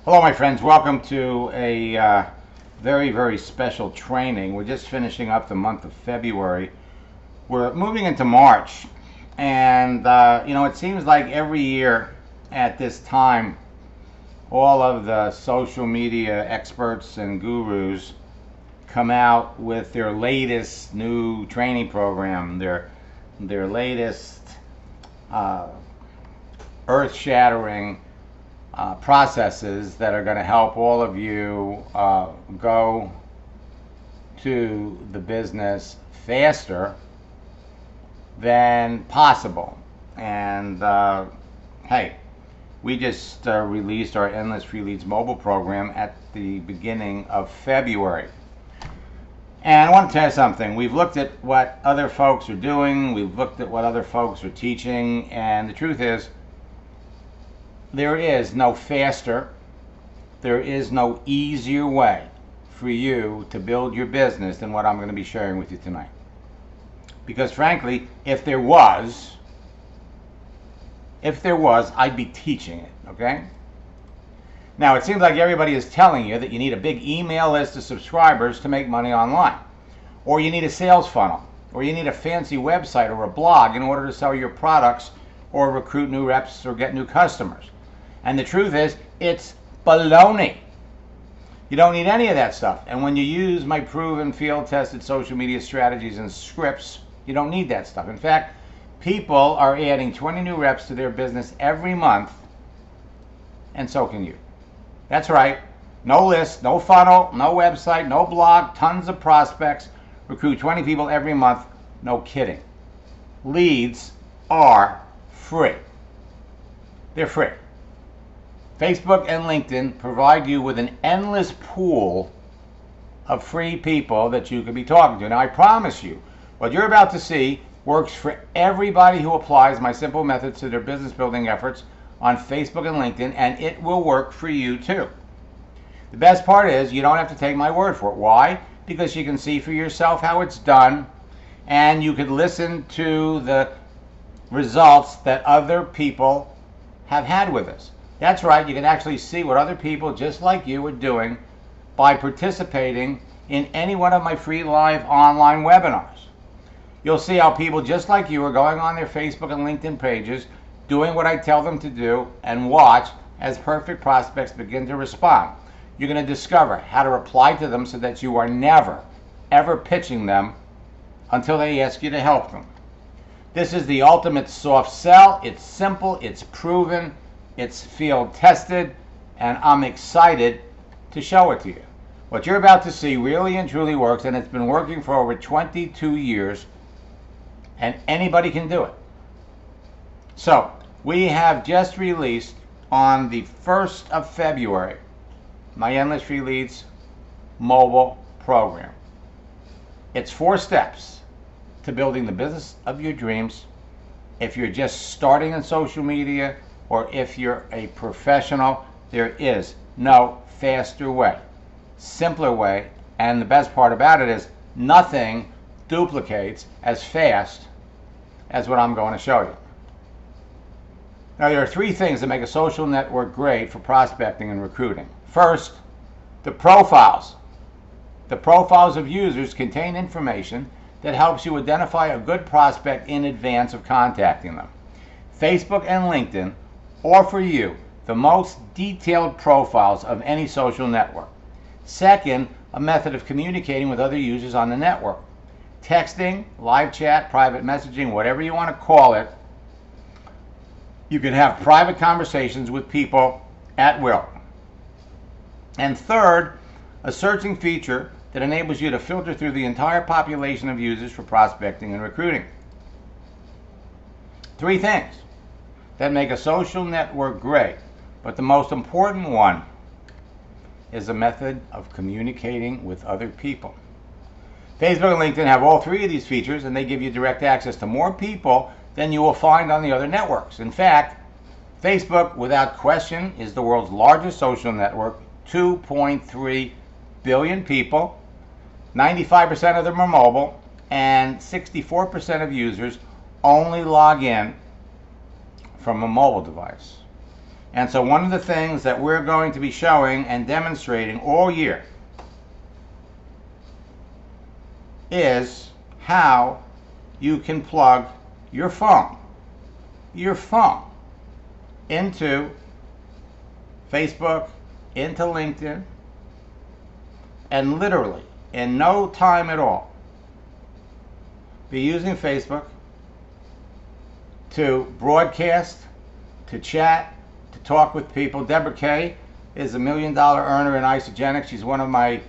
Hello, my friends. Welcome to a very, very special training. We're just finishing up the month of February. We're moving into March. And, it seems like every year at this time, all of the social media experts and gurus come out with their latest new training program, their latest earth-shattering processes that are going to help all of you go to the business faster than possible. And hey, we just released our Endless Free Leads mobile program at the beginning of February. And I want to tell you something. We've looked at what other folks are doing. We've looked at what other folks are teaching. And the truth is, there is no faster, there is no easier way for you to build your business than what I'm going to be sharing with you tonight. Because frankly, if there was, I'd be teaching it, okay? Now, it seems like everybody is telling you that you need a big email list of subscribers to make money online. Or you need a sales funnel. Or you need a fancy website or a blog in order to sell your products or recruit new reps or get new customers. And the truth is, it's baloney. You don't need any of that stuff. And when you use my proven field-tested social media strategies and scripts, you don't need that stuff. In fact, people are adding 20 new reps to their business every month, and so can you. That's right. No list, no funnel, no website, no blog, tons of prospects. Recruit 20 people every month. No kidding. Leads are free. They're free. Facebook and LinkedIn provide you with an endless pool of free people that you could be talking to. Now, I promise you, what you're about to see works for everybody who applies my simple methods to their business building efforts on Facebook and LinkedIn, and it will work for you too. The best part is you don't have to take my word for it. Why? Because you can see for yourself how it's done, and you could listen to the results that other people have had with us. That's right, you can actually see what other people just like you are doing by participating in any one of my free live online webinars. You'll see how people just like you are going on their Facebook and LinkedIn pages, doing what I tell them to do, and watch as perfect prospects begin to respond. You're going to discover how to reply to them so that you are never, ever pitching them until they ask you to help them. This is the ultimate soft sell. It's simple, it's proven, it's field tested, and I'm excited to show it to you. What you're about to see really and truly works, and it's been working for over 22 years, and anybody can do it. So, we have just released on the 1st of February my Endless Free Leads mobile program. It's 4 steps to building the business of your dreams. If you're just starting in social media, or if you're a professional, there is no faster way, simpler way, and the best part about it is nothing duplicates as fast as what I'm going to show you. Now, there are 3 things that make a social network great for prospecting and recruiting. First, the profiles. The profiles of users contain information that helps you identify a good prospect in advance of contacting them. Facebook and LinkedIn offer you the most detailed profiles of any social network. Second, a method of communicating with other users on the network. Texting, live chat, private messaging, whatever you want to call it. You can have private conversations with people at will. And third, a searching feature that enables you to filter through the entire population of users for prospecting and recruiting. 3 things that make a social network great, but the most important one is a method of communicating with other people. Facebook and LinkedIn have all 3 of these features, and they give you direct access to more people than you will find on the other networks. In fact, Facebook, without question, is the world's largest social network, 2.3 billion people, 95% of them are mobile, and 64% of users only log in from a mobile device. And so one of the things that we're going to be showing and demonstrating all year is how you can plug your phone into Facebook, into LinkedIn, and literally in no time at all be using Facebook to broadcast, to chat, to talk with people. Deborah Kay is a $1 million earner in Isogenics. She's one of my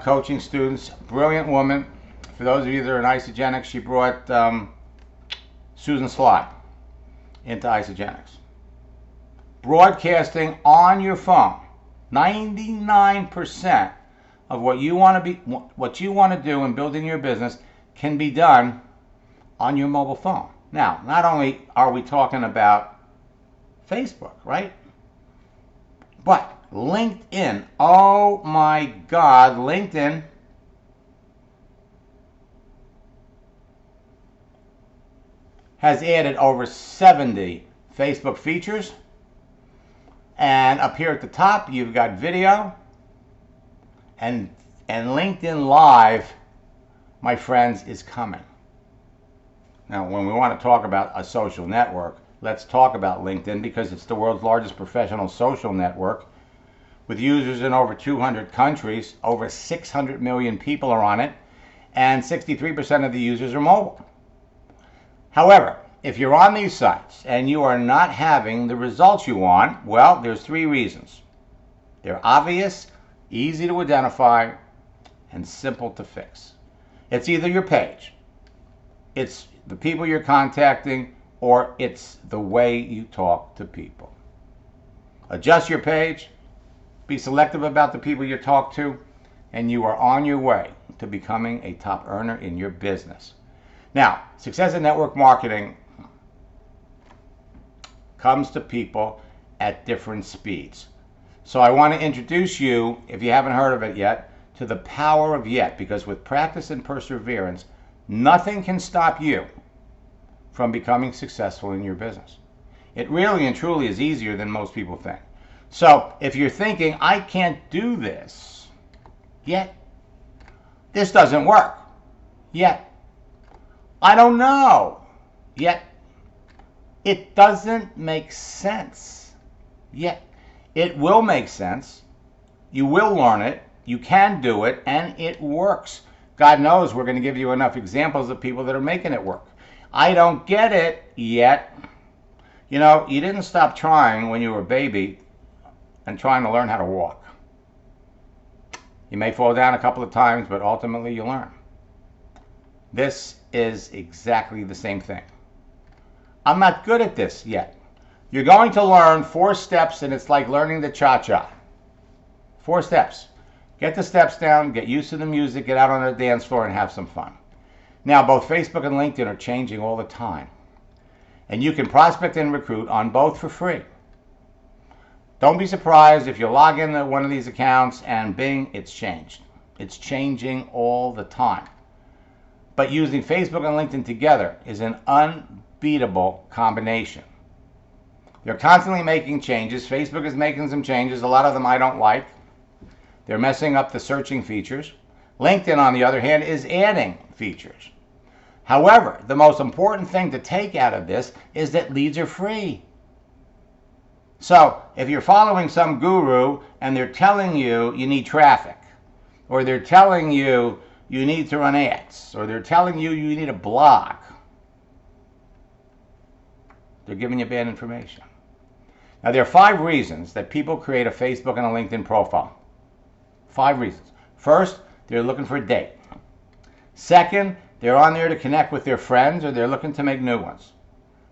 coaching students. Brilliant woman. For those of you that are in Isogenics, she brought Susan Sly into Isogenics. Broadcasting on your phone. 99% of what you want to do in building your business can be done on your mobile phone. Now, not only are we talking about Facebook, right? But LinkedIn, oh my God, LinkedIn has added over 70 Facebook features. And up here at the top, you've got video. And LinkedIn Live, my friends, is coming. Now, when we want to talk about a social network, let's talk about LinkedIn, because it's the world's largest professional social network with users in over 200 countries. Over 600 million people are on it, and 63% of the users are mobile. However, if you're on these sites and you are not having the results you want, well, there's 3 reasons. They're obvious, easy to identify, and simple to fix. It's either your page, it's the people you're contacting, or it's the way you talk to people. Adjust your page, be selective about the people you talk to, and you are on your way to becoming a top earner in your business. Now, success in network marketing comes to people at different speeds. So I want to introduce you, if you haven't heard of it yet, to the power of yet, because with practice and perseverance, nothing can stop you from becoming successful in your business. It really and truly is easier than most people think. So if you're thinking, I can't do this yet, this doesn't work yet, I don't know yet, it doesn't make sense yet, it will make sense, you will learn it, you can do it, and it works. God knows we're going to give you enough examples of people that are making it work. I don't get it yet. You know, you didn't stop trying when you were a baby and trying to learn how to walk. You may fall down a couple of times, but ultimately you learn. This is exactly the same thing. I'm not good at this yet. You're going to learn 4 steps, and it's like learning the cha-cha. 4 steps. Get the steps down, get used to the music, get out on the dance floor, and have some fun. Now, both Facebook and LinkedIn are changing all the time. And you can prospect and recruit on both for free. Don't be surprised if you log into one of these accounts and bing, it's changed. It's changing all the time. But using Facebook and LinkedIn together is an unbeatable combination. They're constantly making changes. Facebook is making some changes. A lot of them I don't like. They're messing up the searching features. LinkedIn, on the other hand, is adding features. However, the most important thing to take out of this is that leads are free. So if you're following some guru and they're telling you you need traffic, or they're telling you you need to run ads, or they're telling you you need a blog, they're giving you bad information. Now, there are 5 reasons that people create a Facebook and a LinkedIn profile. 5 reasons. First, they're looking for a date. Second, they're on there to connect with their friends, or they're looking to make new ones.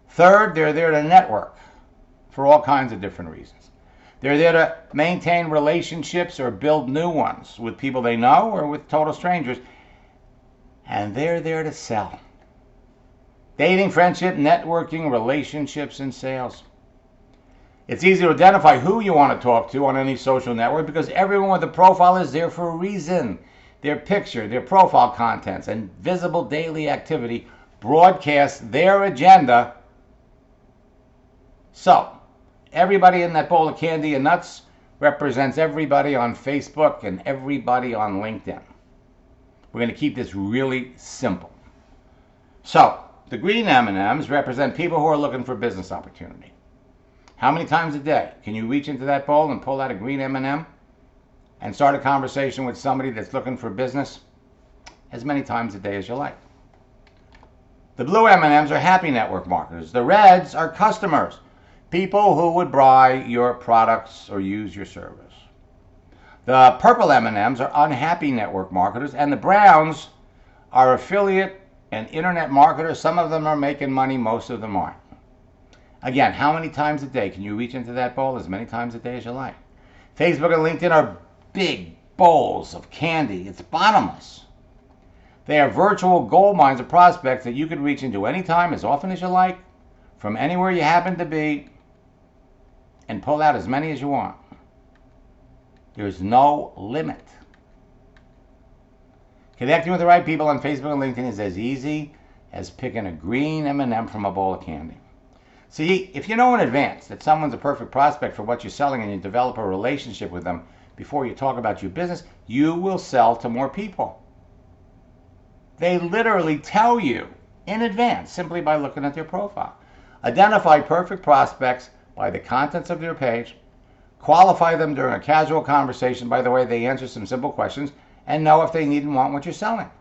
Third, they're there to network for all kinds of different reasons. They're there to maintain relationships or build new ones with people they know or with total strangers. And they're there to sell. Dating, friendship, networking, relationships, and sales. It's easy to identify who you want to talk to on any social network because everyone with a profile is there for a reason. Their picture, their profile contents, and visible daily activity broadcast their agenda. So, Everybody in that bowl of candy and nuts represents everybody on Facebook and everybody on LinkedIn. We're going to keep this really simple. So, the green M&Ms represent people who are looking for business opportunity. How many times a day can you reach into that bowl and pull out a green M&M and start a conversation with somebody that's looking for business? As many times a day as you like. The blue M&Ms are happy network marketers. The reds are customers, people who would buy your products or use your service. The purple M&Ms are unhappy network marketers, and the browns are affiliate and internet marketers. Some of them are making money, most of them aren't. Again, how many times a day can you reach into that bowl? As many times a day as you like. Facebook and LinkedIn are big bowls of candy. It's bottomless. They are virtual gold mines of prospects that you could reach into anytime, as often as you like, from anywhere you happen to be, and pull out as many as you want. There's no limit. Connecting with the right people on Facebook and LinkedIn is as easy as picking a green M&M from a bowl of candy. See, if you know in advance that someone's a perfect prospect for what you're selling and you develop a relationship with them before you talk about your business, you will sell to more people. They literally tell you in advance simply by looking at their profile. Identify perfect prospects by the contents of their page. Qualify them during a casual conversation by the way they answer some simple questions, and know if they need and want what you're selling.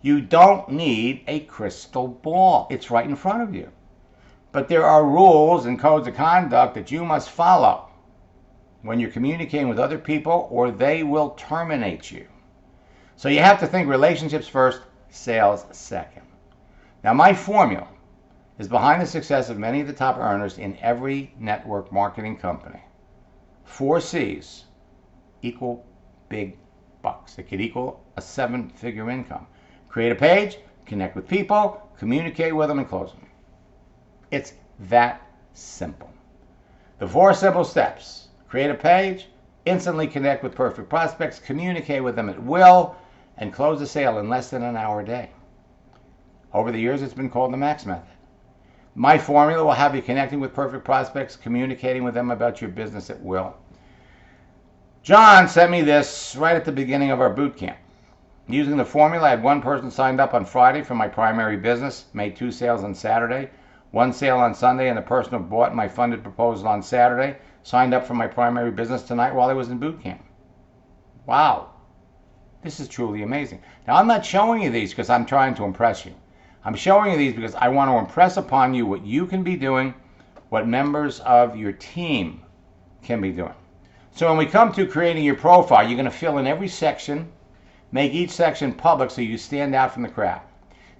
You don't need a crystal ball. It's right in front of you. But there are rules and codes of conduct that you must follow when you're communicating with other people, or they will terminate you. So you have to think relationships first, sales second. Now, my formula is behind the success of many of the top earners in every network marketing company. 4 C's equal big bucks. It could equal a 7-figure income. Create a page, connect with people, communicate with them, and close them. It's that simple. The 4 simple steps: create a page, instantly connect with perfect prospects, communicate with them at will, and close the sale in less than an hour a day. Over the years, it's been called the Max Method. My formula will have you connecting with perfect prospects, communicating with them about your business at will. John sent me this right at the beginning of our boot camp. Using the formula, I had 1 person signed up on Friday for my primary business, made 2 sales on Saturday, 1 sale on Sunday, and the person who bought my funded proposal on Saturday signed up for my primary business tonight while I was in boot camp. Wow. This is truly amazing. Now, I'm not showing you these because I'm trying to impress you. I'm showing you these because I want to impress upon you what you can be doing, what members of your team can be doing. So when we come to creating your profile, you're going to fill in every section, make each section public so you stand out from the crowd.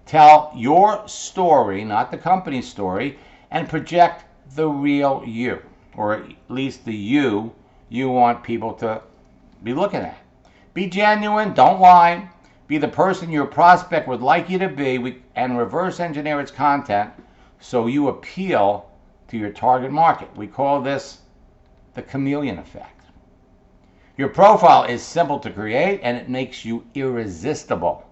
Tell your story, not the company's story, and project the real you, or at least the you want people to be looking at. Be genuine, don't lie. Be the person your prospect would like you to be, and reverse engineer its content so you appeal to your target market. We call this the chameleon effect. Your profile is simple to create, and it makes you irresistible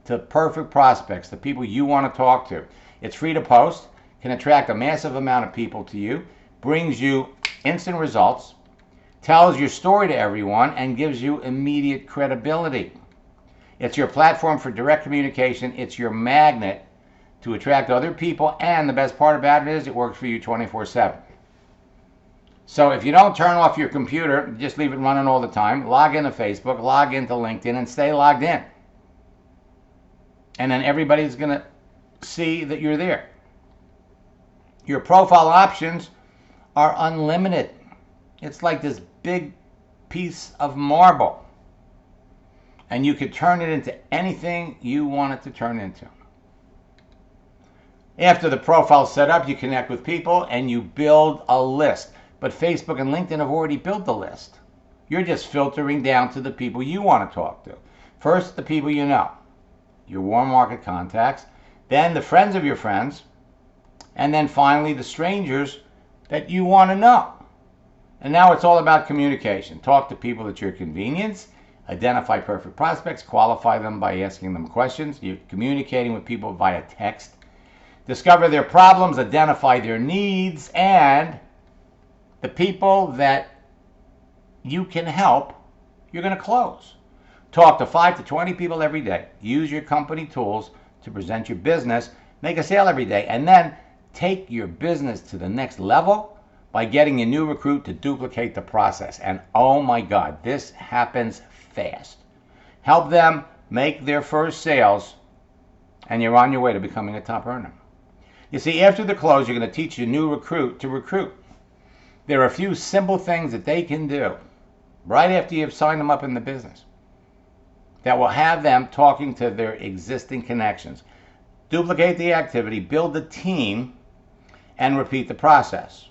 to perfect prospects, the people you want to talk to. It's free to post, can attract a massive amount of people to you, brings you instant results, tells your story to everyone, and gives you immediate credibility. It's your platform for direct communication. It's your magnet to attract other people, and the best part about it is it works for you 24/7. So if you don't turn off your computer, just leave it running all the time, log into Facebook, log into LinkedIn, and stay logged in. And then everybody's going to see that you're there. Your profile options are unlimited. It's like this big piece of marble. And you could turn it into anything you want it to turn into. After the profile's set up, you connect with people and you build a list. But Facebook and LinkedIn have already built the list. You're just filtering down to the people you want to talk to. First, the people you know, your warm market contacts, then the friends of your friends, and then finally the strangers that you want to know. And now it's all about communication. Talk to people at your convenience, identify perfect prospects, qualify them by asking them questions. You're communicating with people via text. Discover their problems, identify their needs, and the people that you can help, you're going to close. Talk to 5 to 20 people every day. Use your company tools to present your business. Make a sale every day. And then take your business to the next level by getting a new recruit to duplicate the process. And oh my God, this happens fast. Help them make their first sales, and you're on your way to becoming a top earner. You see, after the close, you're going to teach your new recruit to recruit. There are a few simple things that they can do right after you've signed them up in the business that will have them talking to their existing connections. Duplicate the activity, build the team, and repeat the process.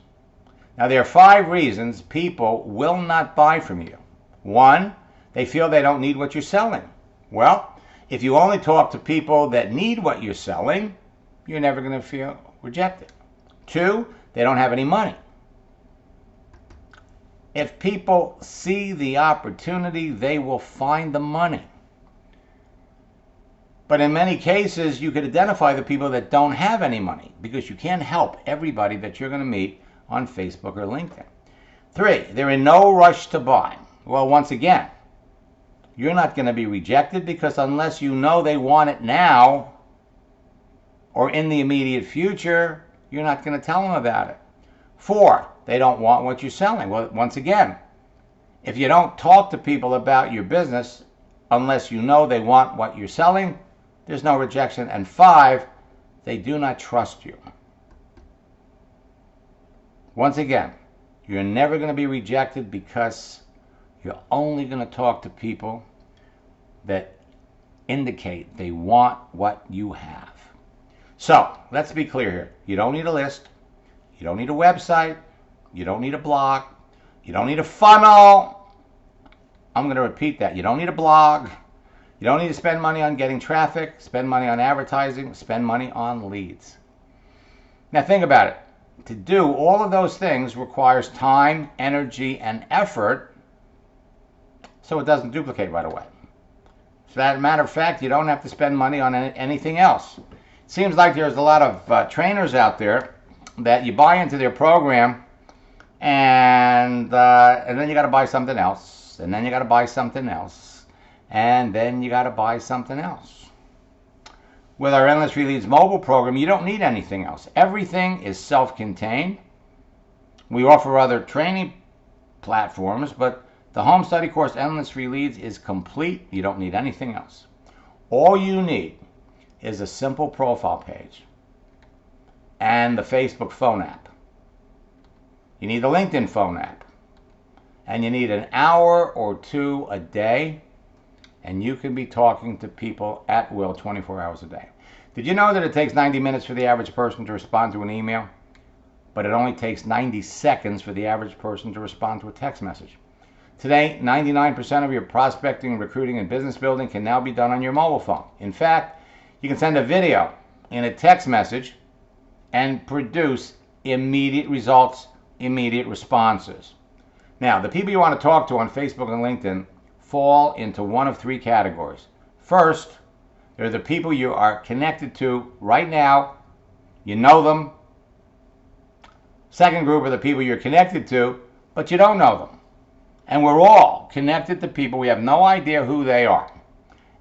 Now, there are 5 reasons people will not buy from you. 1, they feel they don't need what you're selling. Well, if you only talk to people that need what you're selling, you're never going to feel rejected. 2, they don't have any money. If people see the opportunity, they will find the money. But in many cases, you could identify the people that don't have any money because you can't help everybody that you're going to meet on Facebook or LinkedIn. 3, they're in no rush to buy. Well, once again, you're not going to be rejected because unless you know they want it now or in the immediate future, you're not going to tell them about it. 4, they don't want what you're selling. Well, once again, if you don't talk to people about your business unless you know they want what you're selling, there's no rejection. And 5, they do not trust you. Once again, you're never going to be rejected because you're only going to talk to people that indicate they want what you have. So, let's be clear here. You don't need a list. You don't need a website. You don't need a blog. You don't need a funnel. I'm going to repeat that. You don't need a blog. You don't need to spend money on getting traffic, spend money on advertising, spend money on leads. Now think about it. To do all of those things requires time, energy, and effort, so it doesn't duplicate right away. As a matter of fact, you don't have to spend money on anything else. It seems like there's a lot of trainers out there that you buy into their program and then you got to buy something else, and then you got to buy something else, and then you got to buy something else. With our Endless Free Leads mobile program, you don't need anything else. Everything is self-contained. We offer other training platforms, but the home study course Endless Free Leads is complete. You don't need anything else. All you need is a simple profile page and the Facebook phone app. You need the LinkedIn phone app. And you need an hour or 2 a day, and you can be talking to people at will 24 hours a day. Did you know that it takes 90 minutes for the average person to respond to an email? But it only takes 90 seconds for the average person to respond to a text message. Today, 99% of your prospecting, recruiting, and business building can now be done on your mobile phone. In fact, you can send a video in a text message and produce immediate results, immediate responses. Now, the people you want to talk to on Facebook and LinkedIn fall into one of 3 categories. First, they're the people you are connected to right now. You know them. Second group are the people you're connected to, but you don't know them. And we're all connected to people. We have no idea who they are.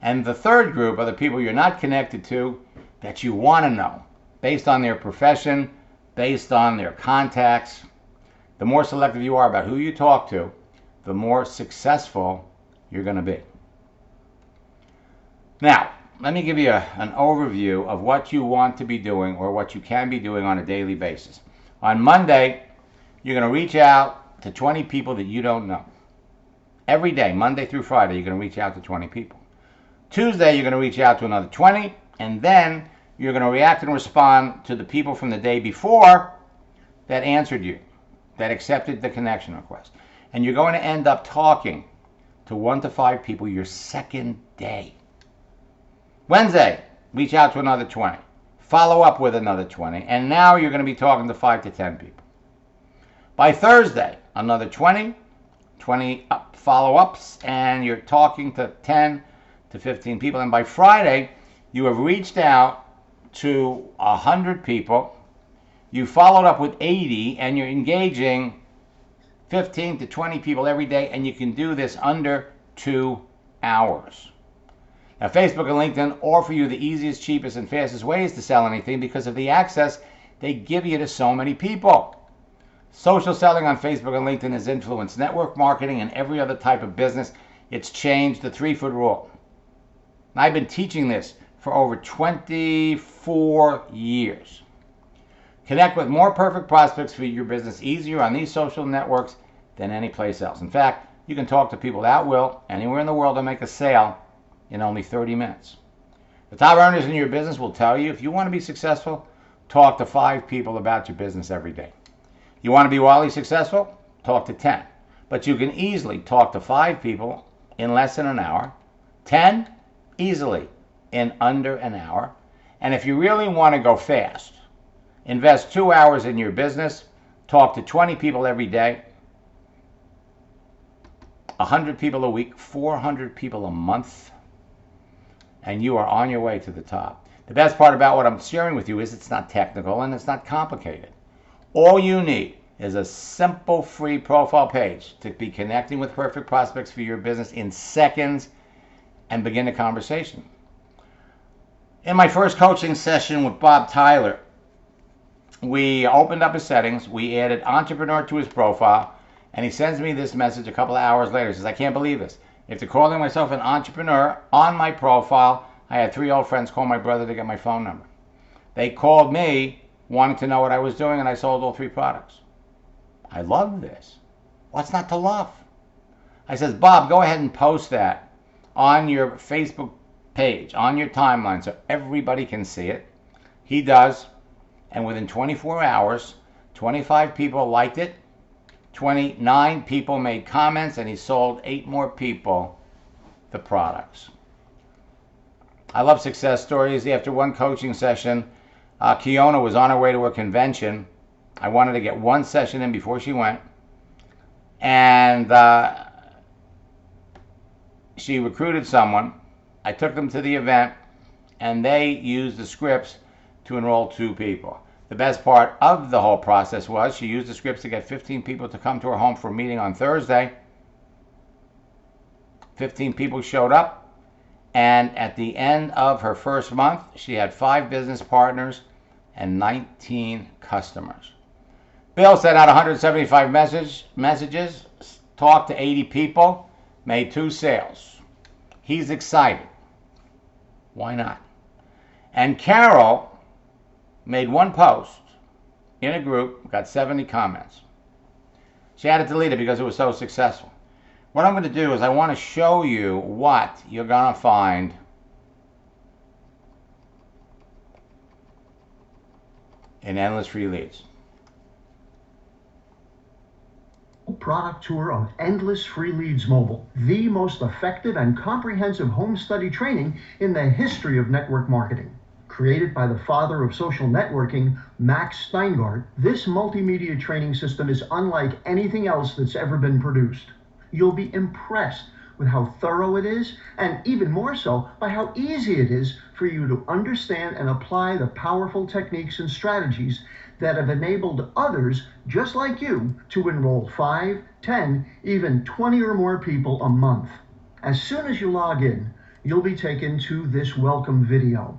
And the third group are the people you're not connected to that you want to know based on their profession, based on their contacts. The more selective you are about who you talk to, the more successful you're going to be. Now, let me give you an overview of what you want to be doing or what you can be doing on a daily basis. On Monday, you're going to reach out to 20 people that you don't know. Every day, Monday through Friday, you're going to reach out to 20 people. Tuesday, you're going to reach out to another 20, and then you're going to react and respond to the people from the day before that answered you, that accepted the connection request. And you're going to end up talking to 1 to 5 people your second day. Wednesday, reach out to another 20. Follow up with another 20. And now you're going to be talking to 5 to 10 people. By Thursday, another 20 follow-ups, and you're talking to 10 to 15 people. And by Friday, you have reached out to 100 people. You followed up with 80, and you're engaging 15 to 20 people every day, and you can do this under 2 hours. Now, Facebook and LinkedIn offer you the easiest, cheapest, and fastest ways to sell anything because of the access they give you to so many people. Social selling on Facebook and LinkedIn has influenced network marketing and every other type of business. It's changed the 3-foot rule. I've been teaching this for over 24 years. Connect with more perfect prospects for your business easier on these social networks than any place else. In fact, you can talk to people at will anywhere in the world and make a sale in only 30 minutes. The top earners in your business will tell you if you want to be successful, talk to 5 people about your business every day. You want to be wildly successful? Talk to 10. But you can easily talk to 5 people in less than an hour, 10 easily in under an hour. And if you really want to go fast, invest 2 hours in your business, talk to 20 people every day, 100 people a week, 400 people a month, and you are on your way to the top. The best part about what I'm sharing with you is it's not technical and it's not complicated. All you need is a simple free profile page to be connecting with perfect prospects for your business in seconds and begin a conversation. In my first coaching session with Bob Tyler, we opened up his settings, we added entrepreneur to his profile, and he sends me this message a couple of hours later. He says, I can't believe this. After calling myself an entrepreneur on my profile, I had 3 old friends call my brother to get my phone number. They called me wanting to know what I was doing, and I sold all 3 products. I love this. What's not to love? I says, Bob, go ahead and post that on your Facebook page, on your timeline, so everybody can see it. He does, and within 24 hours, 25 people liked it, 29 people made comments, and he sold 8 more people the products. I love success stories. After one coaching session, Kiona was on her way to a convention. I wanted to get one session in before she went, and she recruited someone. I took them to the event, and they used the scripts to enroll 2 people. The best part of the whole process was she used the scripts to get 15 people to come to her home for a meeting on Thursday. 15 people showed up, and at the end of her first month, she had 5 business partners and 19 customers. Bill sent out 175 messages, talked to 80 people, made 2 sales. He's excited. Why not? And Carol made 1 post in a group, got 70 comments. She had to delete it because it was so successful. What I'm going to do is I want to show you what you're going to find in Endless Free Leads. Product tour of Endless Free Leads Mobile, the most effective and comprehensive home study training in the history of network marketing. Created by the father of social networking, Max Steingart, this multimedia training system is unlike anything else that's ever been produced. You'll be impressed with how thorough it is, and even more so by how easy it is for you to understand and apply the powerful techniques and strategies that have enabled others just like you to enroll 5, 10, even 20 or more people a month. As soon as you log in, you'll be taken to this welcome video.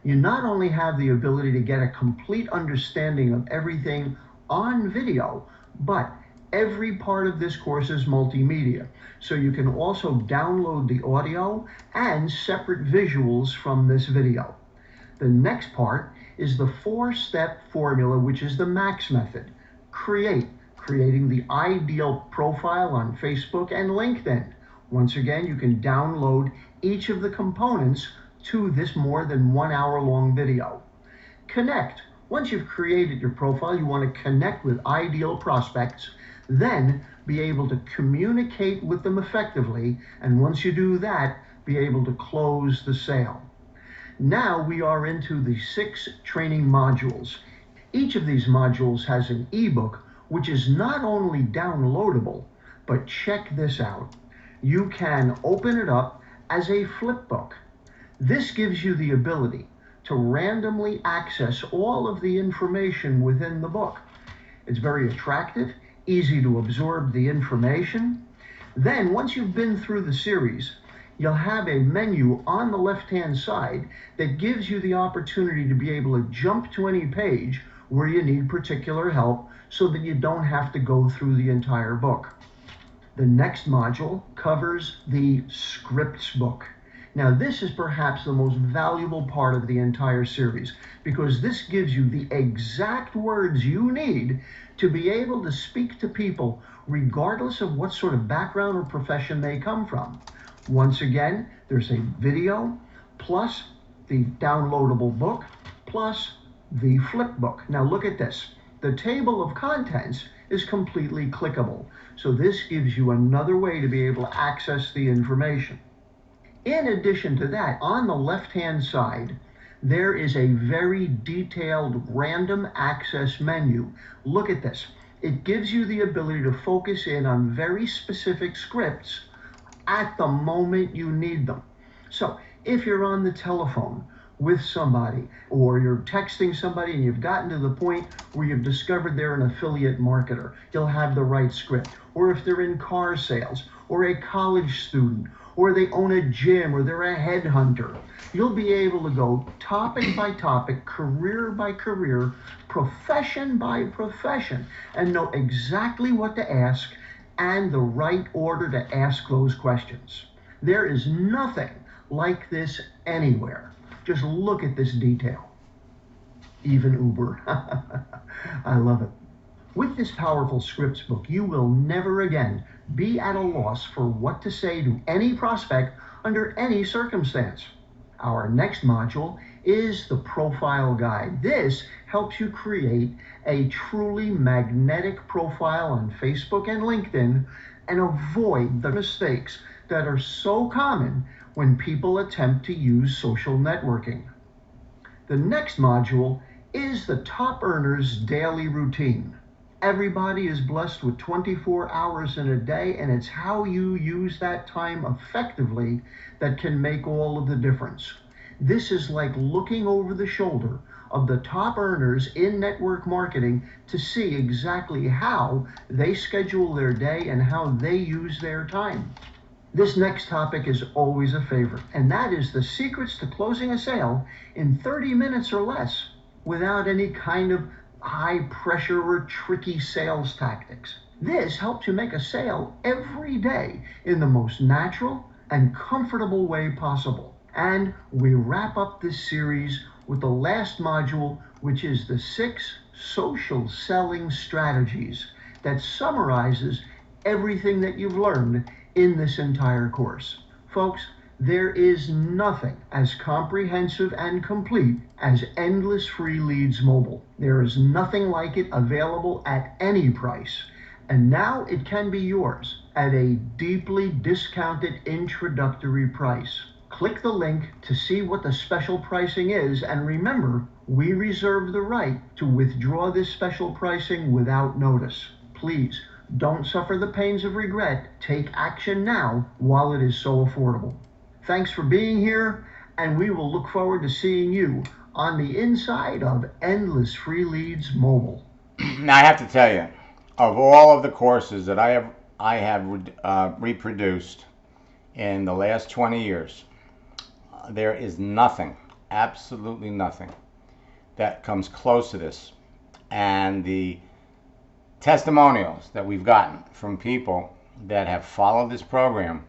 You not only have the ability to get a complete understanding of everything on video, but every part of this course is multimedia. So you can also download the audio and separate visuals from this video. The next part is the 4-step formula, which is the MAX method. Creating the ideal profile on Facebook and LinkedIn. Once again, you can download each of the components to this more than 1 hour long video. Connect. Once you've created your profile, you want to connect with ideal prospects, then be able to communicate with them effectively, and once you do that, be able to close the sale. Now we are into the 6 training modules. Each of these modules has an ebook, which is not only downloadable, but check this out. You can open it up as a flip book. This gives you the ability to randomly access all of the information within the book. It's very attractive, easy to absorb the information. Then, once you've been through the series, you'll have a menu on the left-hand side that gives you the opportunity to be able to jump to any page where you need particular help so that you don't have to go through the entire book. The next module covers the scripts book. Now, this is perhaps the most valuable part of the entire series because this gives you the exact words you need to be able to speak to people regardless of what sort of background or profession they come from. Once again, there's a video plus the downloadable book plus the flip book. Now look at this. The table of contents is completely clickable. So this gives you another way to be able to access the information. In addition to that, on the left-hand side, there is a very detailed random access menu. Look at this. It gives you the ability to focus in on very specific scripts at the moment you need them. So if you're on the telephone with somebody or you're texting somebody and you've gotten to the point where you've discovered they're an affiliate marketer, you'll have the right script. Or if they're in car sales or a college student or they own a gym or they're a headhunter, you'll be able to go topic by topic, career by career, profession by profession, and know exactly what to ask and the right order to ask those questions. There is nothing like this anywhere. Just look at this detail. Even Uber. I love it. With this powerful scripts book, you will never again be at a loss for what to say to any prospect under any circumstance. Our next module is the profile guide. This helps you create a truly magnetic profile on Facebook and LinkedIn and avoid the mistakes that are so common when people attempt to use social networking. The next module is the top earners daily routine. Everybody is blessed with 24 hours in a day, and it's how you use that time effectively that can make all of the difference. This is like looking over the shoulder of the top earners in network marketing to see exactly how they schedule their day and how they use their time. This next topic is always a favorite, and that is the secrets to closing a sale in 30 minutes or less without any kind of high pressure or tricky sales tactics. This helps you make a sale every day in the most natural and comfortable way possible. And we wrap up this series with the last module, which is the 6 social selling strategies that summarizes everything that you've learned in this entire course. Folks, there is nothing as comprehensive and complete as Endless Free Leads Mobile. There is nothing like it available at any price. And now it can be yours at a deeply discounted introductory price. Click the link to see what the special pricing is, and remember, we reserve the right to withdraw this special pricing without notice. Please don't suffer the pains of regret. Take action now while it is so affordable. Thanks for being here, and we will look forward to seeing you on the inside of Endless Free Leads Mobile. Now I have to tell you, of all of the courses that I have reproduced in the last 20 years, there is nothing, absolutely nothing, that comes close to this. And the testimonials that we've gotten from people that have followed this program,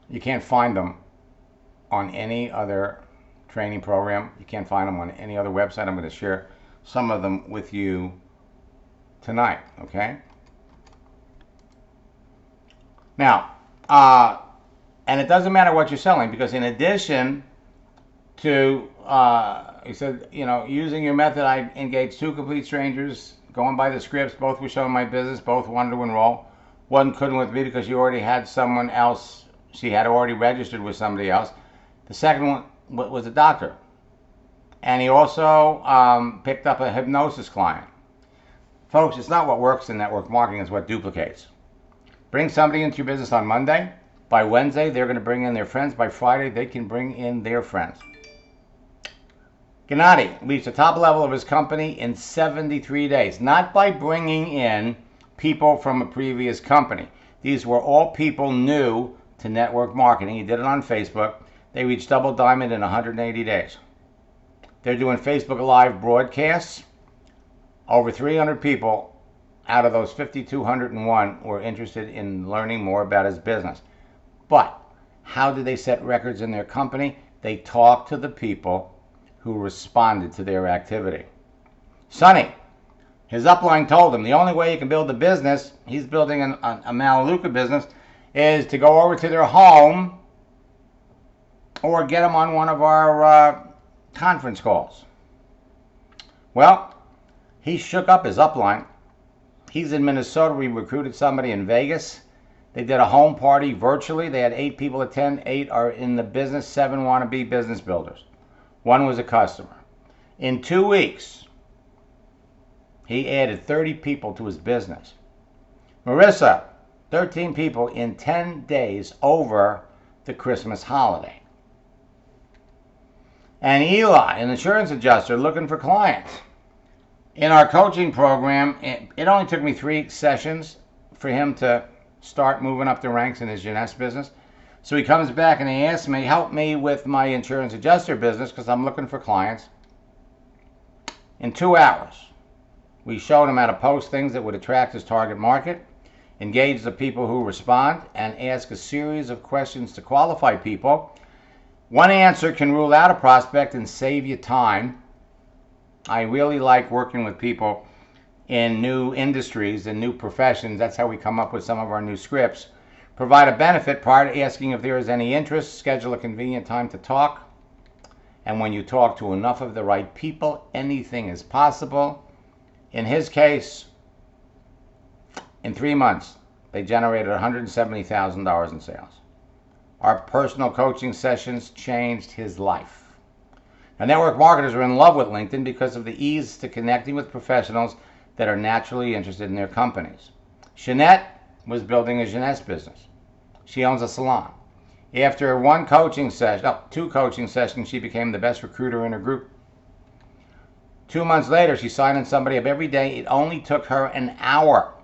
you can't find them on any other training program. You can't find them on any other website. I'm going to share some of them with you tonight, okay? Now, and it doesn't matter what you're selling, because in addition to, he said, you know, using your method, I engaged 2 complete strangers, going by the scripts. Both were showing my business. Both wanted to enroll. One couldn't with me because she already had someone else. She had already registered with somebody else. The second one was a doctor. And he also picked up a hypnosis client. Folks, it's not what works in network marketing, it's what duplicates. Bring somebody into your business on Monday. By Wednesday, they're going to bring in their friends. By Friday, they can bring in their friends. Gennady reached the top level of his company in 73 days, not by bringing in people from a previous company. These were all people new to network marketing. He did it on Facebook. They reached double diamond in 180 days. They're doing Facebook Live broadcasts. Over 300 people out of those 5,201 were interested in learning more about his business. But how did they set records in their company? They talked to the people who responded to their activity. Sonny, his upline told him the only way you can build a business, he's building a Melaleuca business, is to go over to their home or get them on one of our conference calls. Well, he shook up his upline. He's in Minnesota. We recruited somebody in Vegas. They did a home party virtually. They had 8 people attend. 8 are in the business. 7 want to be business builders. 1 was a customer. In 2 weeks, he added 30 people to his business. Marissa, 13 people in 10 days over the Christmas holiday. And Eli, an insurance adjuster looking for clients. In our coaching program, it only took me 3 sessions for him to start moving up the ranks in his Jeunesse business. So he comes back and he asks me, help me with my insurance adjuster business because I'm looking for clients. In 2 hours, we showed him how to post things that would attract his target market, engage the people who respond, and ask a series of questions to qualify people. One answer can rule out a prospect and save you time. I really like working with people in new industries and new professions. That's how we come up with some of our new scripts. Provide a benefit prior to asking if there is any interest. Schedule a convenient time to talk. And when you talk to enough of the right people, anything is possible. In his case, in 3 months, they generated $170,000 in sales. Our personal coaching sessions changed his life. Now, network marketers are in love with LinkedIn because of the ease to connecting with professionals that are naturally interested in their companies. Jeanette was building a Jeunesse business. She owns a salon. After 2 coaching sessions, she became the best recruiter in her group. 2 months later, she's signing somebody up every day. It only took her an hour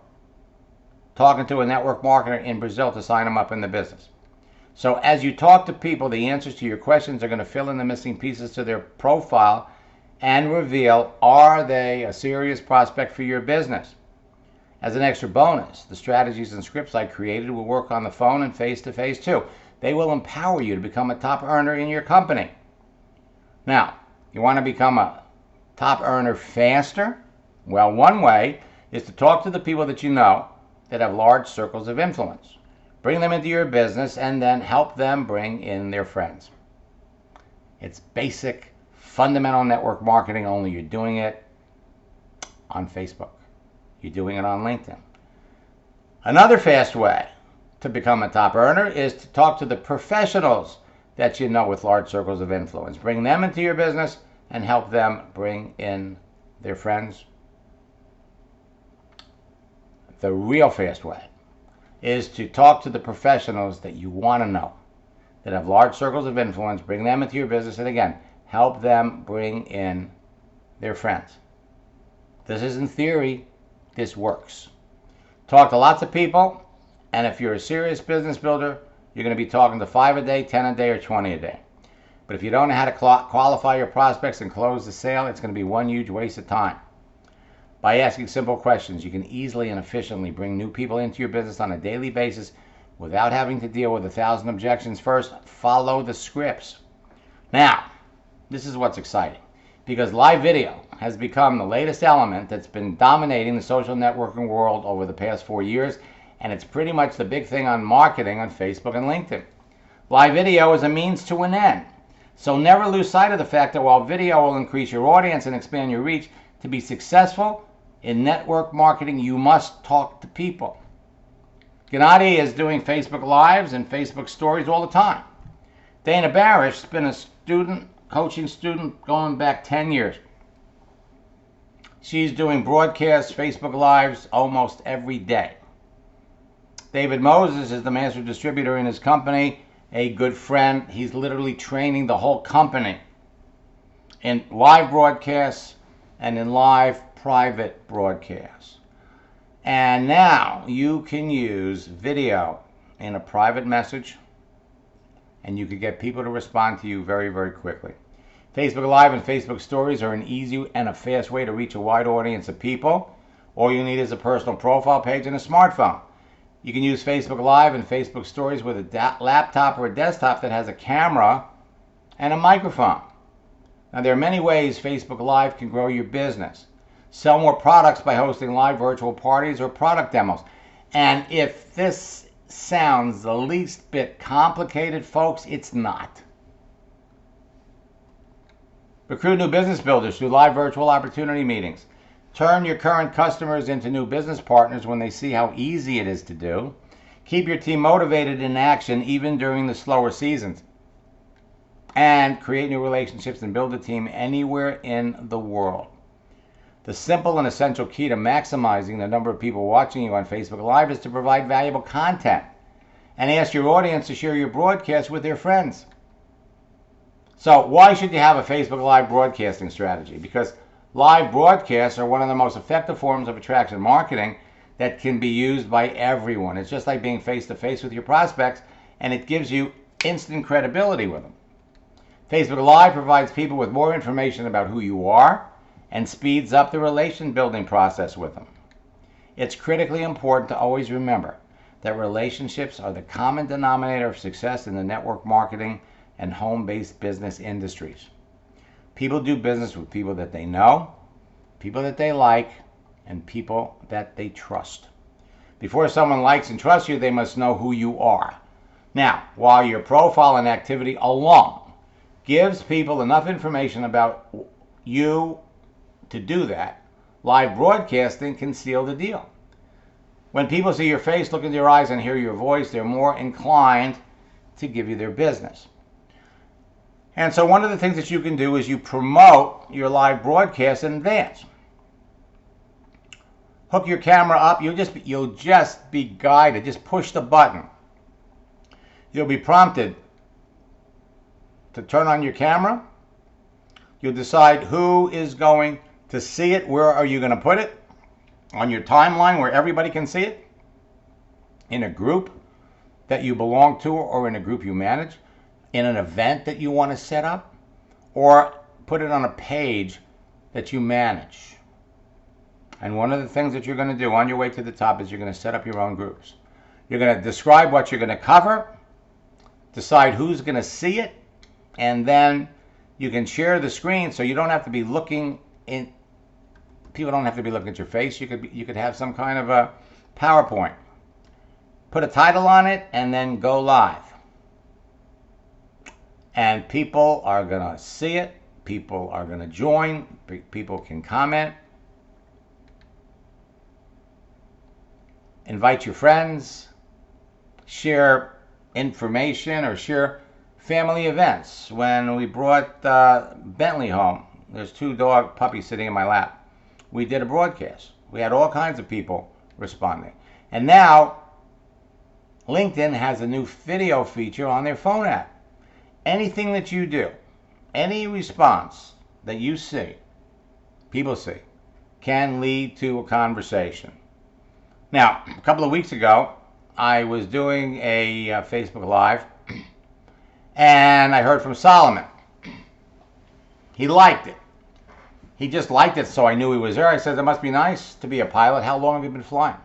talking to a network marketer in Brazil to sign them up in the business. So as you talk to people, the answers to your questions are going to fill in the missing pieces to their profile and reveal, are they a serious prospect for your business? As an extra bonus, the strategies and scripts I created will work on the phone and face-to-face too. They will empower you to become a top earner in your company. Now, you want to become a top earner faster? Well, one way is to talk to the people that you know that have large circles of influence. Bring them into your business and then help them bring in their friends. It's basic, fundamental network marketing, only you're doing it on Facebook. You're doing it on LinkedIn. Another fast way to become a top earner is to talk to the professionals that you know with large circles of influence. Bring them into your business and help them bring in their friends. The real fast way is to talk to the professionals that you want to know, that have large circles of influence, bring them into your business, and again, help them bring in their friends. This isn't theory, this works. Talk to lots of people, and if you're a serious business builder, you're going to be talking to 5 a day, 10 a day, or 20 a day. But if you don't know how to qualify your prospects and close the sale, it's going to be one huge waste of time. By asking simple questions, you can easily and efficiently bring new people into your business on a daily basis without having to deal with 1,000 objections. First, follow the scripts. Now, this is what's exciting, because live video has become the latest element that's been dominating the social networking world over the past 4 years, and it's pretty much the big thing on marketing on Facebook and LinkedIn. Live video is a means to an end. So never lose sight of the fact that while video will increase your audience and expand your reach, to be successful in network marketing, you must talk to people. Gennady is doing Facebook Lives and Facebook Stories all the time. Dana Barish has been a coaching student going back 10 years. She's doing broadcasts, Facebook Lives almost every day. David Moses is the master distributor in his company, a good friend. He's literally training the whole company in live broadcasts and in live private broadcasts. And now you can use video in a private message, and you can get people to respond to you very, very quickly. Facebook Live and Facebook Stories are an easy and a fast way to reach a wide audience of people. All you need is a personal profile page and a smartphone. You can use Facebook Live and Facebook Stories with a laptop or a desktop that has a camera and a microphone. Now, there are many ways Facebook Live can grow your business. Sell more products by hosting live virtual parties or product demos. And if this sounds the least bit complicated, folks, it's not. Recruit new business builders through live virtual opportunity meetings. Turn your current customers into new business partners when they see how easy it is to do. Keep your team motivated in action even during the slower seasons. And create new relationships and build a team anywhere in the world. The simple and essential key to maximizing the number of people watching you on Facebook Live is to provide valuable content and ask your audience to share your broadcast with their friends. So why should you have a Facebook Live broadcasting strategy? Because live broadcasts are one of the most effective forms of attraction marketing that can be used by everyone. It's just like being face-to-face with your prospects, and it gives you instant credibility with them. Facebook Live provides people with more information about who you are and speeds up the relation building process with them. It's critically important to always remember that relationships are the common denominator of success in the network marketing and home-based business industries. People do business with people that they know, people that they like, and people that they trust. Before someone likes and trusts you, they must know who you are. Now, while your profile and activity alone gives people enough information about you to do that, live broadcasting can seal the deal. When people see your face, look into your eyes, and hear your voice, they're more inclined to give you their business. And so one of the things that you can do is you promote your live broadcast in advance. Hook your camera up. You'll just be guided. Just push the button. You'll be prompted to turn on your camera. You'll decide who is going to see it. Where are you going to put it? On your timeline where everybody can see it? In a group that you belong to or in a group you manage? In an event that you want to set up, or put it on a page that you manage. And one of the things that you're going to do on your way to the top is you're going to set up your own groups. You're going to describe what you're going to cover, decide who's going to see it, and then you can share the screen so you don't have to be looking in. People don't have to be looking at your face. You could have some kind of a PowerPoint. Put a title on it and then go live. And people are going to see it. People are going to join. People can comment. Invite your friends. Share information or share family events. When we brought Bentley home, there's 2 dog puppies sitting in my lap. We did a broadcast. We had all kinds of people responding. And now LinkedIn has a new video feature on their phone app. Anything that you do, any response that you see, people see, can lead to a conversation. Now, a couple of weeks ago, I was doing a Facebook Live, and I heard from Solomon. He liked it. He just liked it, so I knew he was there. I said, it must be nice to be a pilot. How long have you been flying?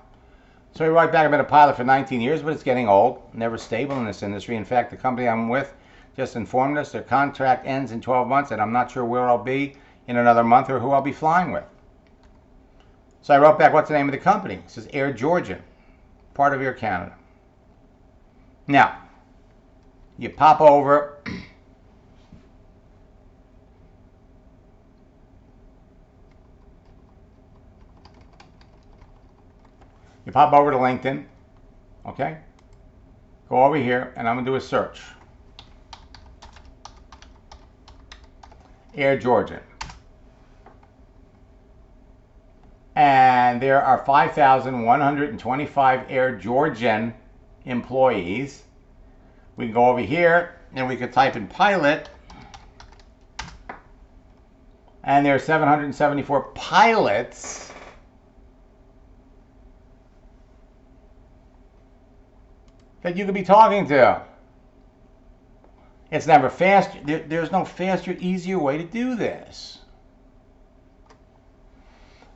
So he wrote back, I've been a pilot for 19 years, but it's getting old, never stable in this industry. In fact, the company I'm with just informed us their contract ends in 12 months, and I'm not sure where I'll be in another month or who I'll be flying with. So I wrote back, what's the name of the company? It says Air Georgian, part of Air Canada. Now, you pop over. You pop over to LinkedIn, okay? Go over here, and I'm going to do a search. Air Georgian. And there are 5,125 Air Georgian employees. We can go over here, and we could type in pilot. And there are 774 pilots that you could be talking to. It's never faster. There's no faster, easier way to do this.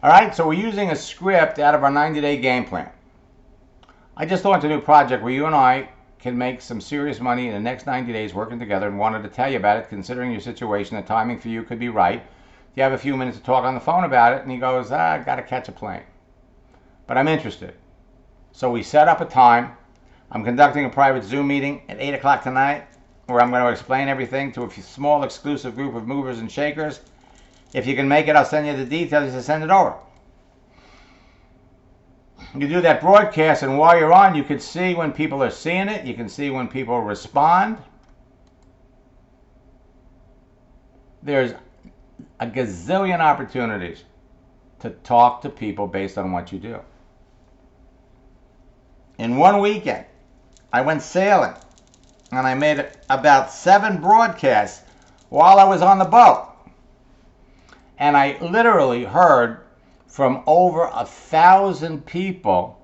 All right, so we're using a script out of our 90-day game plan. I just launched a new project where you and I can make some serious money in the next 90 days working together, and wanted to tell you about it. Considering your situation, the timing for you could be right. You have a few minutes to talk on the phone about it. And he goes, I got to catch a plane, but I'm interested. So we set up a time. I'm conducting a private Zoom meeting at 8 o'clock tonight, where I'm going to explain everything to a small exclusive group of movers and shakers. If you can make it, I'll send you the details to send it over. You do that broadcast, and while you're on, you can see when people are seeing it. You can see when people respond. There's a gazillion opportunities to talk to people based on what you do. In one weekend, I went sailing, and I made about 7 broadcasts while I was on the boat. And I literally heard from over 1,000 people.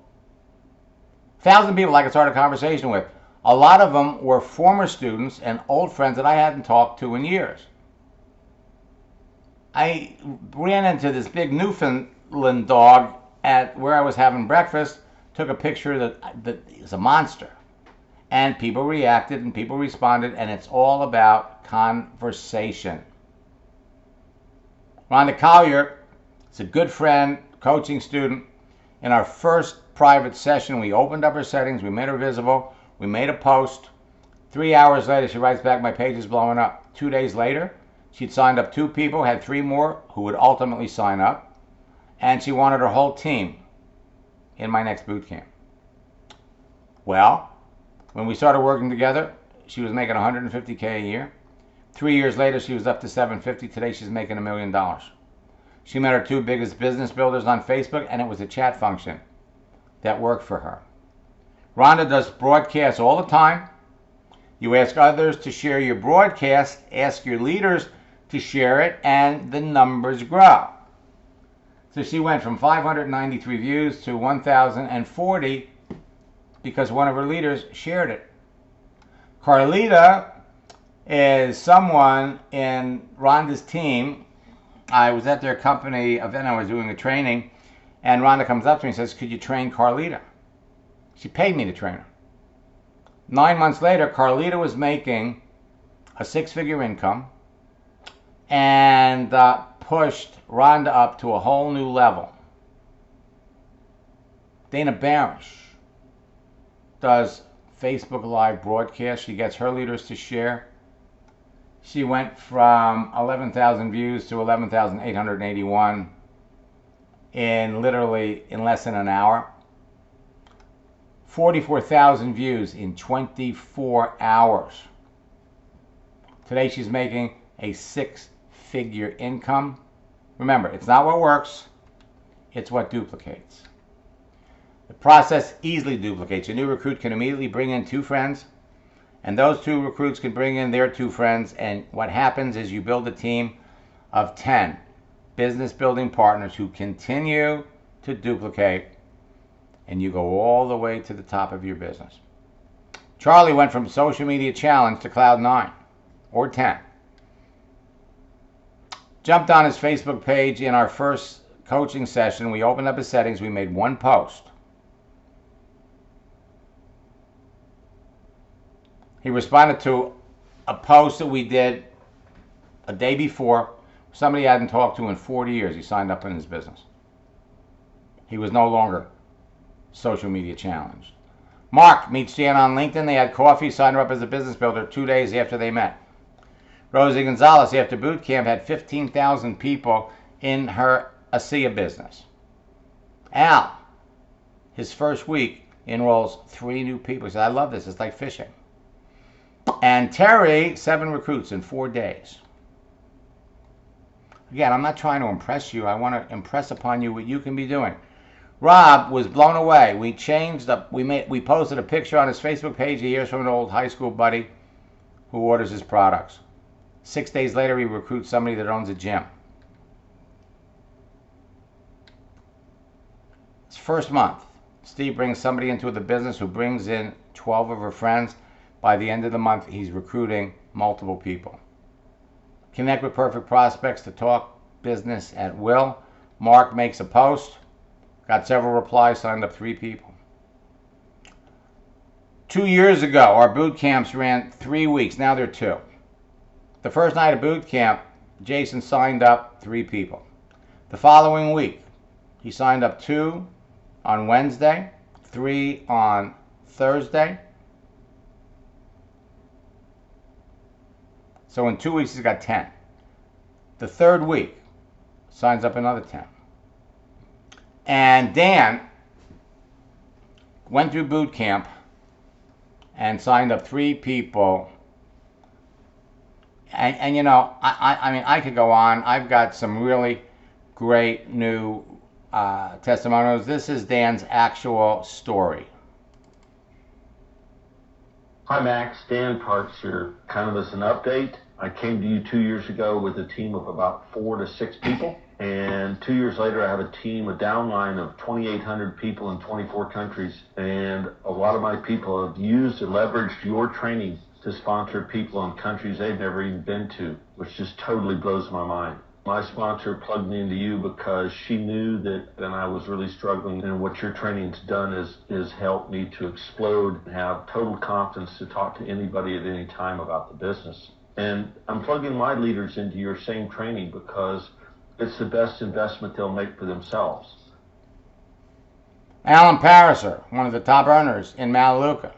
1,000 people I could start a conversation with. A lot of them were former students and old friends that I hadn't talked to in years. I ran into this big Newfoundland dog at where I was having breakfast, took a picture that is a monster. And people reacted and people responded, and it's all about conversation. Rhonda Collier is a good friend, coaching student. In our first private session, we opened up her settings, we made her visible, we made a post. 3 hours later, she writes back, my page is blowing up. 2 days later, she'd signed up 2 people, had 3 more who would ultimately sign up, and she wanted her whole team in my next boot camp. Well, when we started working together, she was making $150K a year. 3 years later, she was up to $750. Today, she's making $1 million. She met her 2 biggest business builders on Facebook, and it was a chat function that worked for her. Rhonda does broadcasts all the time. You ask others to share your broadcast, ask your leaders to share it, and the numbers grow. So she went from 593 views to 1,040 because one of her leaders shared it. Carlita is someone in Rhonda's team. I was at their company event, I was doing a training, and Rhonda comes up to me and says, could you train Carlita? She paid me to train her. 9 months later, Carlita was making a 6-figure income and pushed Rhonda up to a whole new level. Dana Barish does Facebook Live broadcasts. She gets her leaders to share. She went from 11,000 views to 11,881 in less than an hour. 44,000 views in 24 hours. Today she's making a 6-figure income. Remember, it's not what works, it's what duplicates. The process easily duplicates. A new recruit can immediately bring in 2 friends, and those 2 recruits can bring in their 2 friends, and what happens is you build a team of 10 business building partners who continue to duplicate, and you go all the way to the top of your business. Charlie went from social media challenge to cloud 9 or 10. Jumped on his Facebook page in our first coaching session. We opened up his settings. We made 1 post. He responded to a post that we did a day before. Somebody he hadn't talked to in 40 years. He signed up in his business. He was no longer social media challenged. Mark meets Jan on LinkedIn. They had coffee, signed her up as a business builder 2 days after they met. Rosie Gonzalez, after boot camp, had 15,000 people in her ASEA business. Al, his first week, enrolls 3 new people. He said, I love this. It's like fishing. And Terry, 7 recruits in 4 days. Again, I'm not trying to impress you. I want to impress upon you what you can be doing. Rob was blown away. We changed up. We posted a picture on his Facebook page. He hears from an old high school buddy who orders his products. 6 days later, he recruits somebody that owns a gym. It's first month. Steve brings somebody into the business who brings in 12 of her friends. By the end of the month, he's recruiting multiple people. Connect with perfect prospects to talk business at will. Mark makes a post. Got several replies, signed up 3 people. 2 years ago, our boot camps ran 3 weeks. Now they're 2. The first night of boot camp, Jason signed up 3 people. The following week, he signed up 2 on Wednesday, 3 on Thursday. So in 2 weeks, he's got 10. The third week, signs up another 10. And Dan went through boot camp and signed up 3 people. And you know, I mean, I could go on. I've got some really great new testimonials. This is Dan's actual story. Hi Max, Dan Parks here. Kind of as an update, I came to you 2 years ago with a team of about 4 to 6 people. And 2 years later, I have a team, a downline of 2,800 people in 24 countries. And a lot of my people have used and leveraged your training to sponsor people in countries they've never even been to, which just totally blows my mind. My sponsor plugged me into you because she knew that I was really struggling, and what your training's done is helped me to explode and have total confidence to talk to anybody at any time about the business. And I'm plugging my leaders into your same training because it's the best investment they'll make for themselves. Alan Pariser, one of the top earners in Mataluca.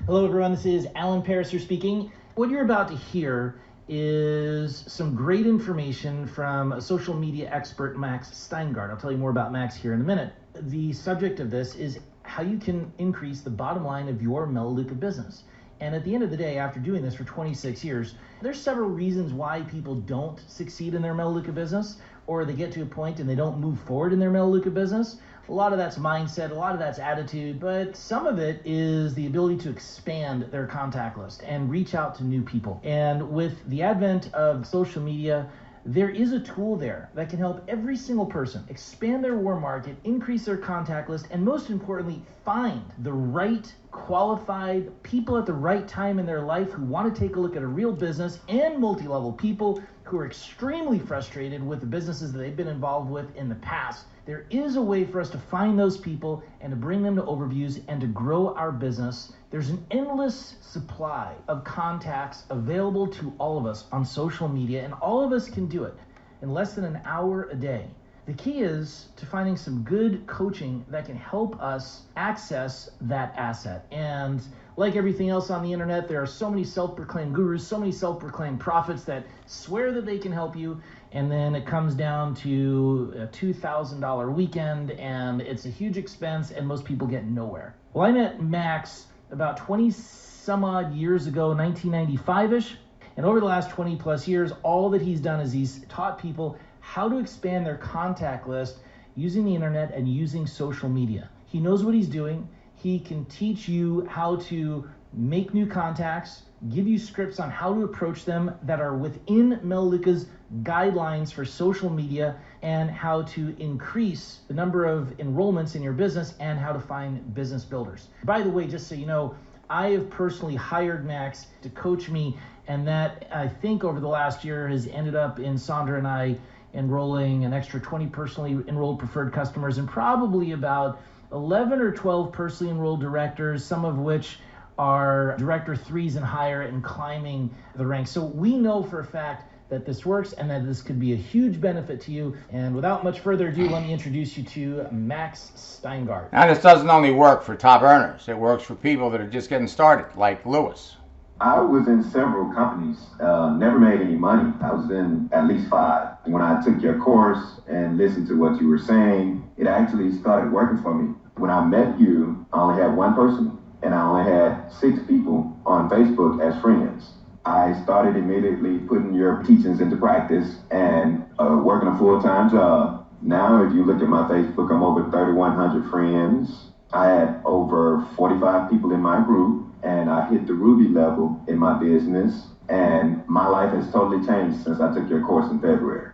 Hello everyone, this is Alan Pariser speaking. What you're about to hear is some great information from a social media expert, Max Steingart. I'll tell you more about Max here in a minute. The subject of this is how you can increase the bottom line of your Mataluca business. And at the end of the day, after doing this for 26 years, there's several reasons why people don't succeed in their Mataluca business, or they get to a point and they don't move forward in their Mataluca business. A lot of that's mindset, a lot of that's attitude, but some of it is the ability to expand their contact list and reach out to new people. And with the advent of social media, there is a tool there that can help every single person expand their warm market, increase their contact list, and most importantly, find the right qualified people at the right time in their life who want to take a look at a real business, and multi-level people who are extremely frustrated with the businesses that they've been involved with in the past. There is a way for us to find those people and to bring them to overviews and to grow our business. There's an endless supply of contacts available to all of us on social media, and all of us can do it in less than an hour a day. The key is to finding some good coaching that can help us access that asset. And like everything else on the internet, there are so many self-proclaimed gurus, so many self-proclaimed prophets that swear that they can help you, and then it comes down to a $2,000 weekend, and it's a huge expense, and most people get nowhere. Well, I met Max about 20 some odd years ago, 1995-ish, and over the last 20 plus years, all that he's done is he's taught people how to expand their contact list using the internet and using social media. He knows what he's doing. He can teach you how to make new contacts, give you scripts on how to approach them that are within Mataluca's guidelines for social media, and how to increase the number of enrollments in your business and how to find business builders. By the way, just so you know, I have personally hired Max to coach me, and that I think over the last year has ended up in Sandra and I enrolling an extra 20 personally enrolled preferred customers and probably about 11 or 12 personally enrolled directors, some of which are director 3s and higher and climbing the ranks. So we know for a fact that this works and that this could be a huge benefit to you. And without much further ado, let me introduce you to Max Steingart. Now, this doesn't only work for top earners. It works for people that are just getting started, like Lewis. I was in several companies, never made any money. I was in at least 5. When I took your course and listened to what you were saying, it actually started working for me. When I met you, I only had 1 person, and I only had 6 people on Facebook as friends. I started immediately putting your teachings into practice and working a full-time job. Now, if you look at my Facebook, I'm over 3,100 friends. I had over 45 people in my group, and I hit the Ruby level in my business, and my life has totally changed since I took your course in February.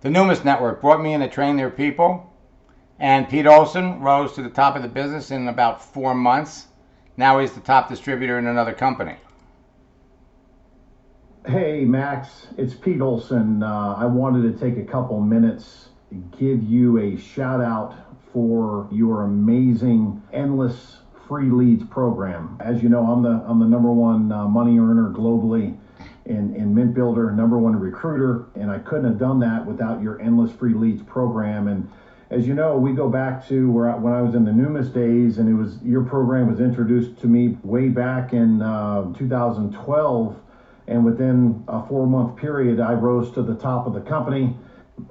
The Numis Network brought me in to train their people, And Pete Olson rose to the top of the business in about 4 months. Now he's the top distributor in another company. Hey, Max, it's Pete Olson. I wanted to take a couple minutes to give you a shout out for your amazing Endless Free Leads program. As you know, I'm the number one money earner globally in Mint Builder, number one recruiter, and I couldn't have done that without your Endless Free Leads program. And as you know, we go back to when I was in the Numis days, and your program was introduced to me way back in 2012. And within a 4-month period, I rose to the top of the company.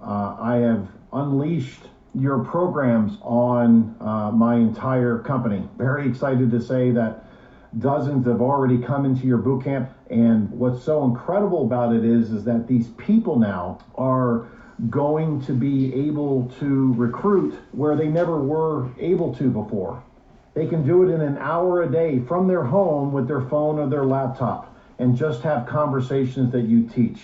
I have unleashed your programs on my entire company. Very excited to say that dozens have already come into your boot camp. And what's so incredible about it is that these people now are going to be able to recruit where they never were able to before. They can do it in an hour a day from their home with their phone or their laptop and just have conversations that you teach.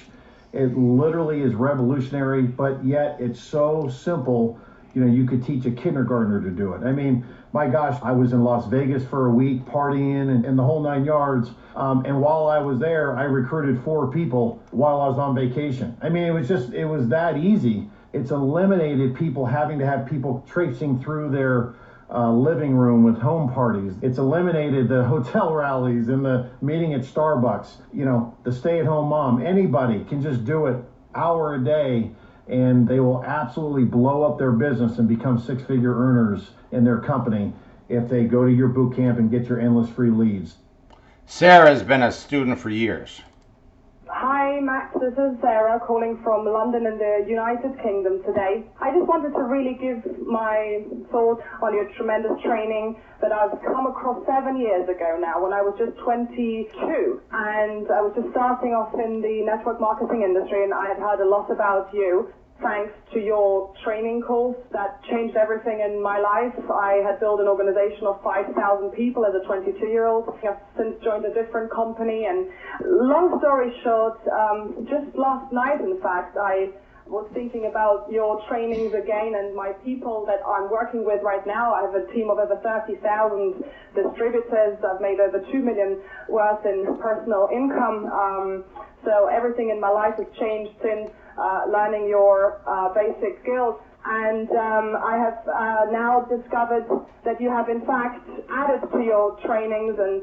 It literally is revolutionary, but yet it's so simple. You know, you could teach a kindergartner to do it. I mean, my gosh, I was in Las Vegas for a week partying and the whole 9 yards. And while I was there, I recruited 4 people while I was on vacation. I mean, it was that easy. It's eliminated people having to have people traipsing through their living room with home parties. It's eliminated the hotel rallies and the meeting at Starbucks. You know, the stay-at-home mom, anybody can just do it hour a day, and they will absolutely blow up their business and become 6-figure earners in their company if they go to your boot camp and get your Endless Free Leads. Sarah has been a student for years. Hi Max, this is Sarah calling from London in the United Kingdom today. I just wanted to really give my thoughts on your tremendous training that I've come across 7 years ago now when I was just 22, and I was just starting off in the network marketing industry, and I had heard a lot about you. Thanks to your training course that changed everything in my life. I had built an organization of 5,000 people as a 22-year-old. I've since joined a different company, and long story short, just last night, in fact, I was thinking about your trainings again and my people that I'm working with right now. I have a team of over 30,000 distributors. I've made over 2 million worth in personal income. So everything in my life has changed since learning your basic skills. And I have now discovered that you have in fact added to your trainings, and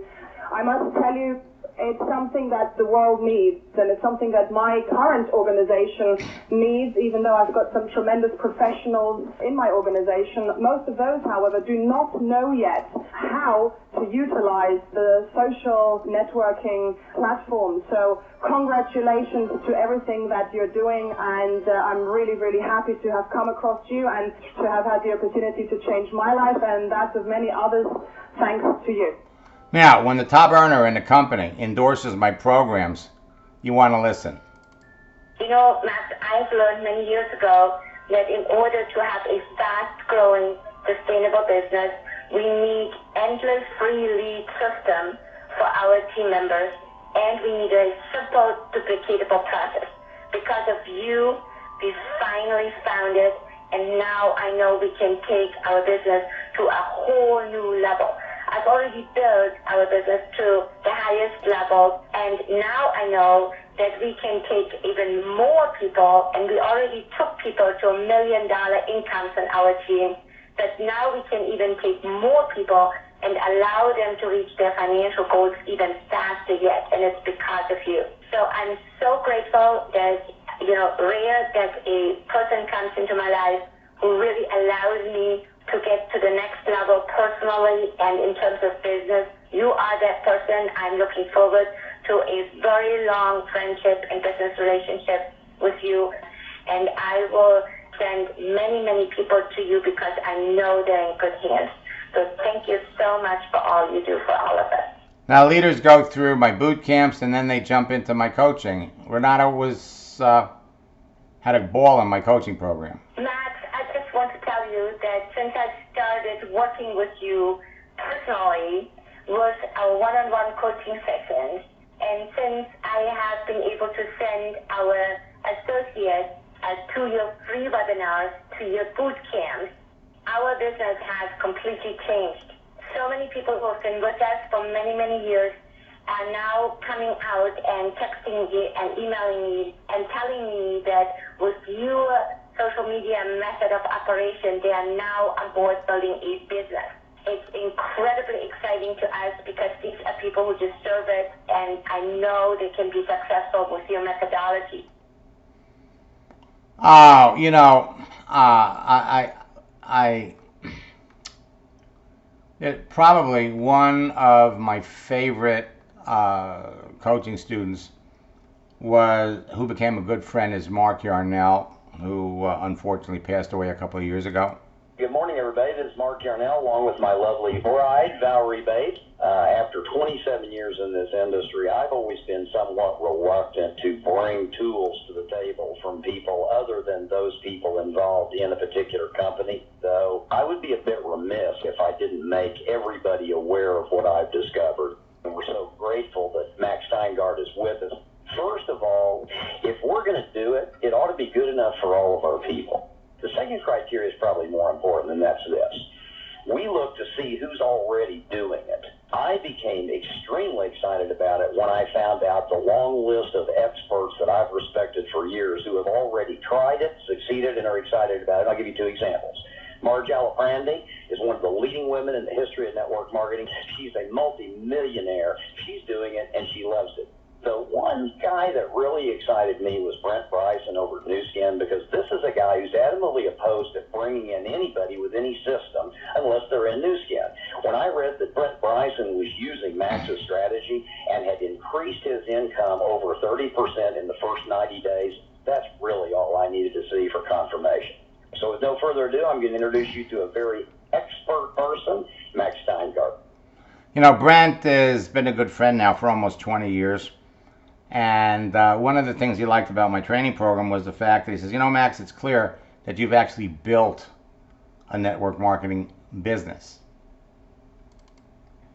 I must tell you, it's something that the world needs, and it's something that my current organization needs, even though I've got some tremendous professionals in my organization. Most of those, however, do not know yet how to utilize the social networking platform. So congratulations to everything that you're doing, and I'm really, really happy to have come across you and to have had the opportunity to change my life and that of many others, thanks to you. Now, when the top earner in the company endorses my programs, you want to listen. You know, Max, I've learned many years ago that in order to have a fast-growing, sustainable business, we need endless free lead system for our team members, and we need a simple, duplicatable process. Because of you, we finally found it, and now I know we can take our business to a whole new level. I've already built our business to the highest level, and now I know that we can take even more people, and we already took people to $1 million incomes on our team, but now we can even take more people and allow them to reach their financial goals even faster yet, and it's because of you. So I'm so grateful that, rare that a person comes into my life who really allows me to get to the next level personally and in terms of business. You are that person. I'm looking forward to a very long friendship and business relationship with you, and I will send many, many people to you because I know they're in good hands. So thank you so much for all you do for all of us. Now, leaders go through my boot camps and then they jump into my coaching. Renata had a ball in my coaching program. Max, I just want to tell you that since I started working with you personally with our one-on-one coaching sessions, and since I have been able to send our associates to your free webinars, to your boot camps, our business has completely changed. So many people who have been with us for many, many years are now coming out and texting me and emailing me and telling me that with your social media method of operation, they are now on board building a business. It's incredibly exciting to us because these are people who deserve it, and I know they can be successful with your methodology. Oh, probably one of my favorite coaching students who became a good friend is Mark Yarnell, who unfortunately passed away a couple of years ago. Good morning, everybody. This is Mark Yarnell, along with my lovely bride, Valerie Bates. After 27 years in this industry, I've always been somewhat reluctant to bring tools to the table from people other than those people involved in a particular company. Though I would be a bit remiss if I didn't make everybody aware of what I've discovered. And we're so grateful that Max Steingart is with us. First of all, if we're going to do it, it ought to be good enough for all of our people. The second criteria is probably more important, and that's this. We look to see who's already doing it. I became extremely excited about it when I found out the long list of experts that I've respected for years who have already tried it, succeeded, and are excited about it. I'll give you two examples. Marge Aliprandi is one of the leading women in the history of network marketing. She's a multi-millionaire. She's doing it, and she loves it. The one guy that really excited me was Brent Bryson over at Newskin, because this is a guy who's adamantly opposed to bringing in anybody with any system unless they're in Newskin. When I read that Brent Bryson was using Max's strategy and had increased his income over 30% in the first 90 days, that's really all I needed to see for confirmation. So with no further ado, I'm going to introduce you to a very expert person, Max Steingart. Brent has been a good friend now for almost 20 years. And one of the things he liked about my training program was the fact that he says, Max, it's clear that you've actually built a network marketing business.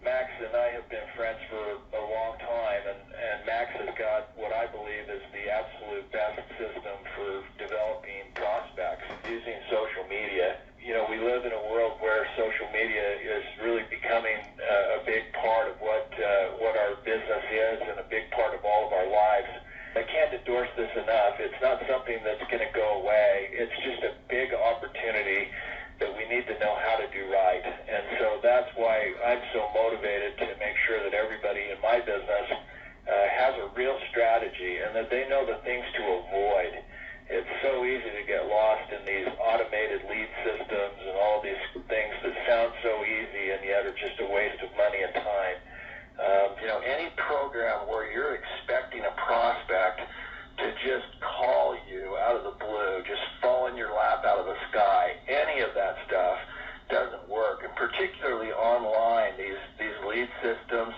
Max and I have been friends for a long time, and Max has got what I believe is the absolute best system for developing prospects using social media. We live in a world where social media is really becoming a big part of what our business is and a big part of all of our lives. I can't endorse this enough. It's not something that's going to go away. It's just a big opportunity that we need to know how to do right. And so that's why I'm so motivated to make sure that everybody in my business has a real strategy and that they know the things to avoid. It's so easy to get lost in these automated lead systems and all these things that sound so easy and yet are just a waste of money and time. Any program where you're expecting a prospect to just call you out of the blue, just fall in your lap out of the sky, any of that stuff doesn't work. And particularly online, these lead systems,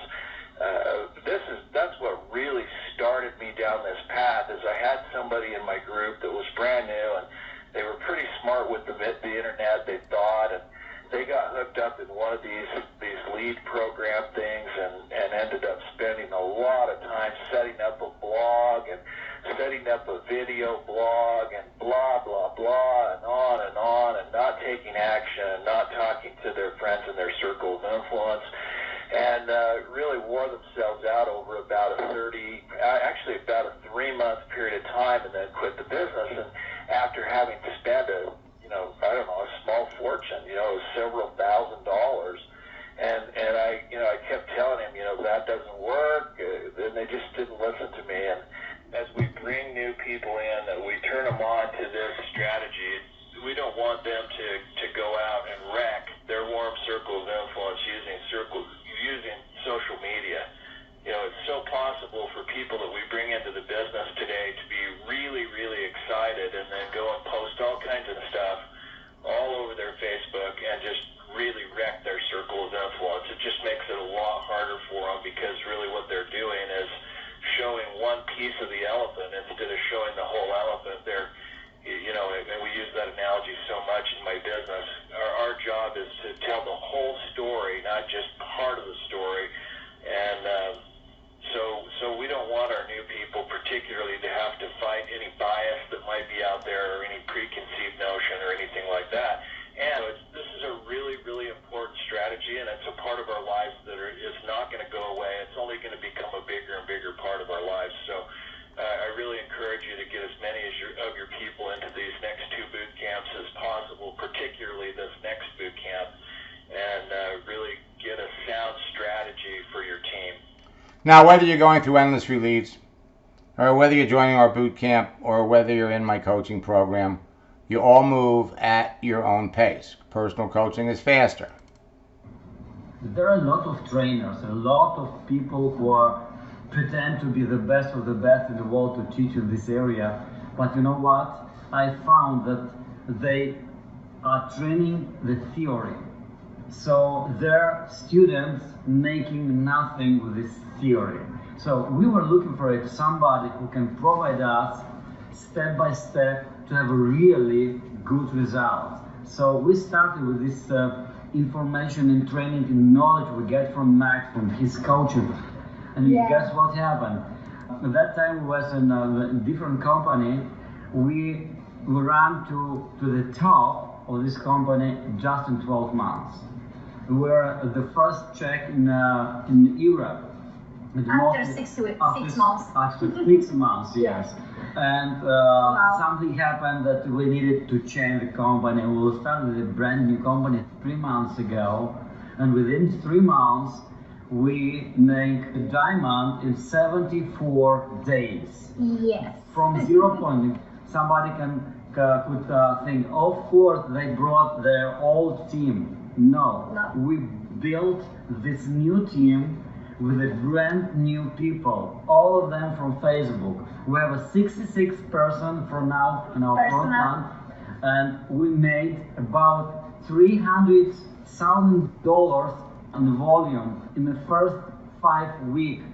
that's what really started me down this path. Is I had somebody in my group that was brand new, and they were pretty smart with the internet, they thought, and they got hooked up in one of these lead program things and ended up spending a lot of time setting up a blog and setting up a video blog and blah, blah, blah, and on, and not taking action and not talking to their friends in their circle of influence. And really wore themselves out over about a 3-month period of time, and then quit the business. And after having spent a small fortune, several $1,000s, and I kept telling him, that doesn't work, and they just didn't listen to me. And as we bring new people in, that we turn them on to this strategy, we don't want them to go out and wreck their warm circle of influence using social media. It's so possible for people that we bring into the business today to be really, really excited and then go and post all kinds of stuff all over their Facebook and just really wreck their circle of influence. It just makes it a lot harder for them, because really what they're doing is showing one piece of the elephant instead of showing the whole elephant. And we use that analogy so much in my business. Our job is to tell the whole story, not just part of the story. And so we don't want our new people particularly to have to fight any bias that might be out there or any preconceived notion or anything like that. And this is not going to go away. It's only going to become a bigger and bigger part of our lives. So I really encourage you to get as many of your people into these next 2 boot camps as possible, particularly this next boot camp, and really get a sound strategy for your team. Now, whether you're going through Endless Free Leads, or whether you're joining our boot camp, or whether you're in my coaching program, you all move at your own pace. Personal coaching is faster. There are a lot of trainers, a lot of people who pretend to be the best of the best in the world to teach in this area. But you know what? I found that they are training the theory. So their students making nothing with this theory. So we were looking for somebody who can provide us step by step to have a really good result. So we started with this information and training and knowledge we get from Max, from his coaching. And guess what happened? At that time we was in a different company. We ran to the top of this company just in 12 months. We were the first check in Europe. After 6 months. After 6 months, yes. And something happened that we needed to change the company. We started a brand new company 3 months ago, and within 3 months we make a diamond in 74 days. Yes. From 0 point. Somebody could think, of course they brought their old team. No. We built this new team with a brand new people, all of them from Facebook. We have a 66 person for now in our front line, and we made about $300,000 on volume in the first 5 weeks.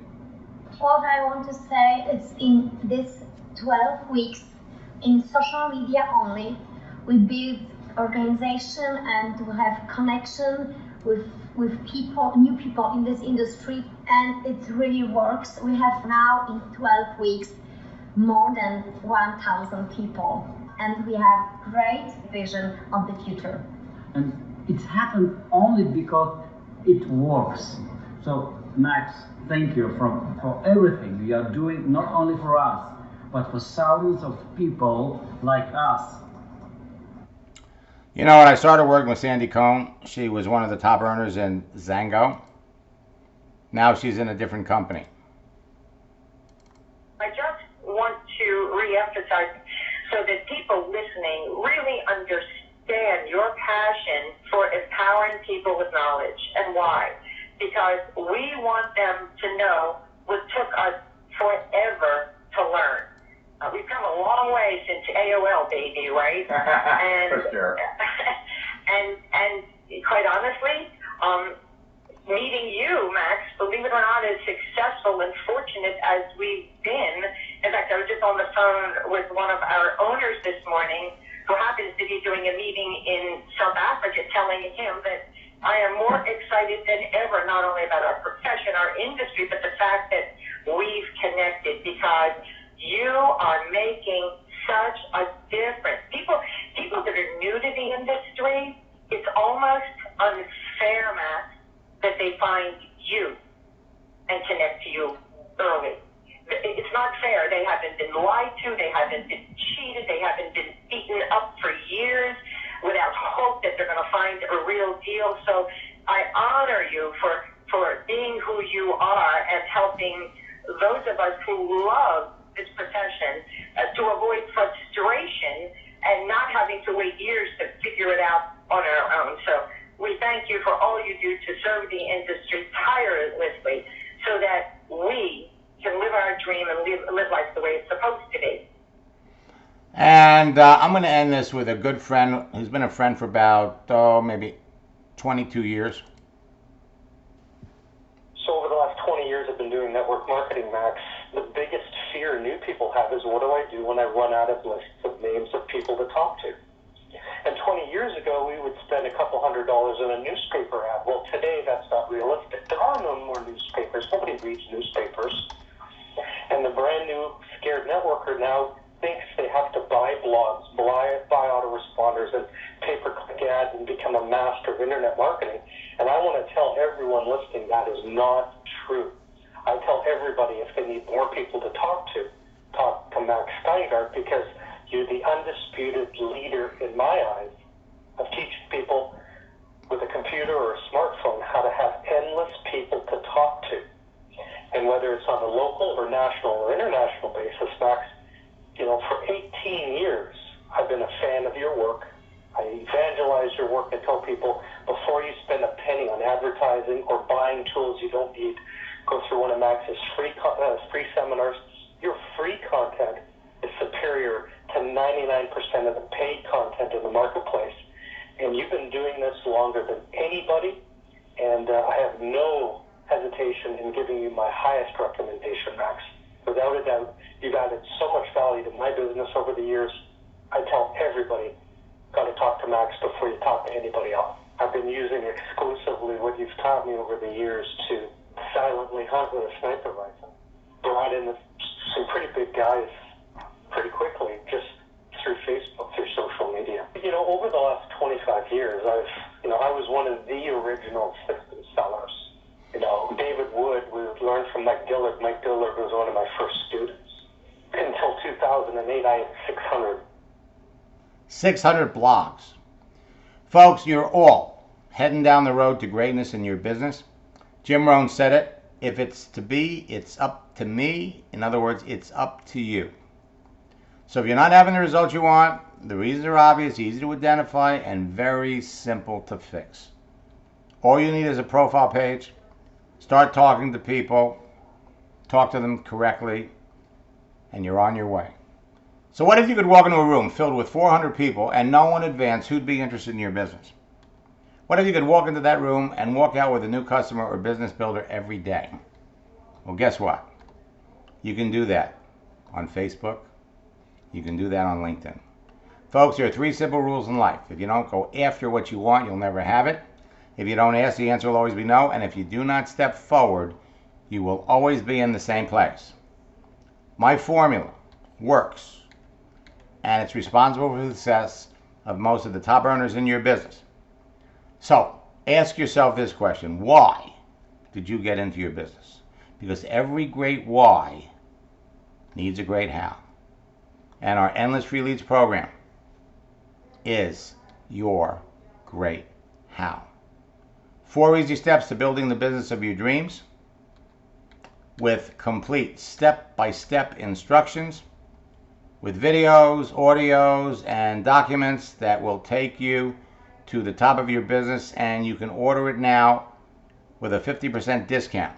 What I want to say is in this 12 weeks, in social media only, we build organization and we have connection with people, new people in this industry, and it really works. We have now in 12 weeks more than 1,000 people, and we have great vision of the future. And it happened only because it works. So Max, thank you for everything you are doing, not only for us, but for thousands of people like us. You know, when I started working with Sandy Cohn, she was one of the top earners in Zango. Now she's in a different company. I just want to re-emphasize so that people listening really understand your passion for empowering people with knowledge and why. Because we want them to know what took us forever to learn. We've come a long way since AOL, baby, right? And, for sure. and quite honestly, meeting you, Max, believe it or not, as successful and fortunate as we've been. In fact, I was just on the phone with one of our owners this morning who happens to be doing a meeting in South Africa, telling him that I am more excited than ever, not only about our profession, our industry, but the fact that we've connected, because you are making such a difference. People that are new to the industry, it's almost unfair, Matt, that they find you and connect to you early. It's not fair. They haven't been lied to. They haven't been cheated. They haven't been beaten up for years without hope that they're going to find a real deal. So I honor you for being who you are and helping those of us who love this profession to avoid frustration and not having to wait years to figure it out on our own. So we thank you for all you do to serve the industry tirelessly so that we can live our dream and live life the way it's supposed to be. And I'm going to end this with a good friend who's been a friend for about, maybe 22 years. So over the last 20 years I've been doing network marketing, Max. The biggest fear new people have is, what do I do when I run out of lists of names of people to talk to? And 20 years ago, we would spend a couple $100 in a newspaper ad. Well, today, that's not realistic. There are no more newspapers. Nobody reads newspapers. And the brand new scared networker now thinks they have to buy blogs, buy autoresponders, and pay-per-click ads and become a master of internet marketing. And I want to tell everyone listening that is is not true. I tell everybody if they need more people to talk to Max Steingart, because you're the undisputed leader in my eyes of teaching people with a computer or a smartphone how to have endless people to talk to. And whether it's on a local or national or international basis, Max, for 18 years, I've been a fan of your work. I evangelize your work. I tell people, before you spend a penny on advertising or buying tools you don't need, go through one of Max's free seminars. Your free content is superior to 99% of the paid content in the marketplace. And you've been doing this longer than anybody, and I have no hesitation in giving you my highest recommendation, Max. Without a doubt, you've added so much value to my business over the years. I tell everybody, got to talk to Max before you talk to anybody else. I've been using exclusively what you've taught me over the years to silently hunt with a sniper rifle. Brought in some pretty big guys pretty quickly, just through Facebook, through social media. Over the last 25 years, I was one of the original system sellers. David Wood, we learned from Mike Dillard. Mike Dillard was one of my first students. Until 2008, I had 600 blogs. Folks, you're all heading down the road to greatness in your business. Jim Rohn said it, if it's to be, it's up to me. In other words, it's up to you. So if you're not having the results you want, the reasons are obvious, easy to identify, and very simple to fix. All you need is a profile page. Start talking to people. Talk to them correctly, and you're on your way. So what if you could walk into a room filled with 400 people and know in advance who'd be interested in your business? What if you could walk into that room and walk out with a new customer or business builder every day? Well, guess what? You can do that on Facebook. You can do that on LinkedIn. Folks, there are 3 simple rules in life. If you don't go after what you want, you'll never have it. If you don't ask, the answer will always be no. And if you do not step forward, you will always be in the same place. My formula works, and it's responsible for the success of most of the top earners in your business. So, ask yourself this question. Why did you get into your business? Because every great why needs a great how. And our Endless Free Leads program is your great how. 4 easy steps to building the business of your dreams with complete step-by-step instructions, with videos, audios, and documents that will take you to the top of your business, and you can order it now with a 50% discount.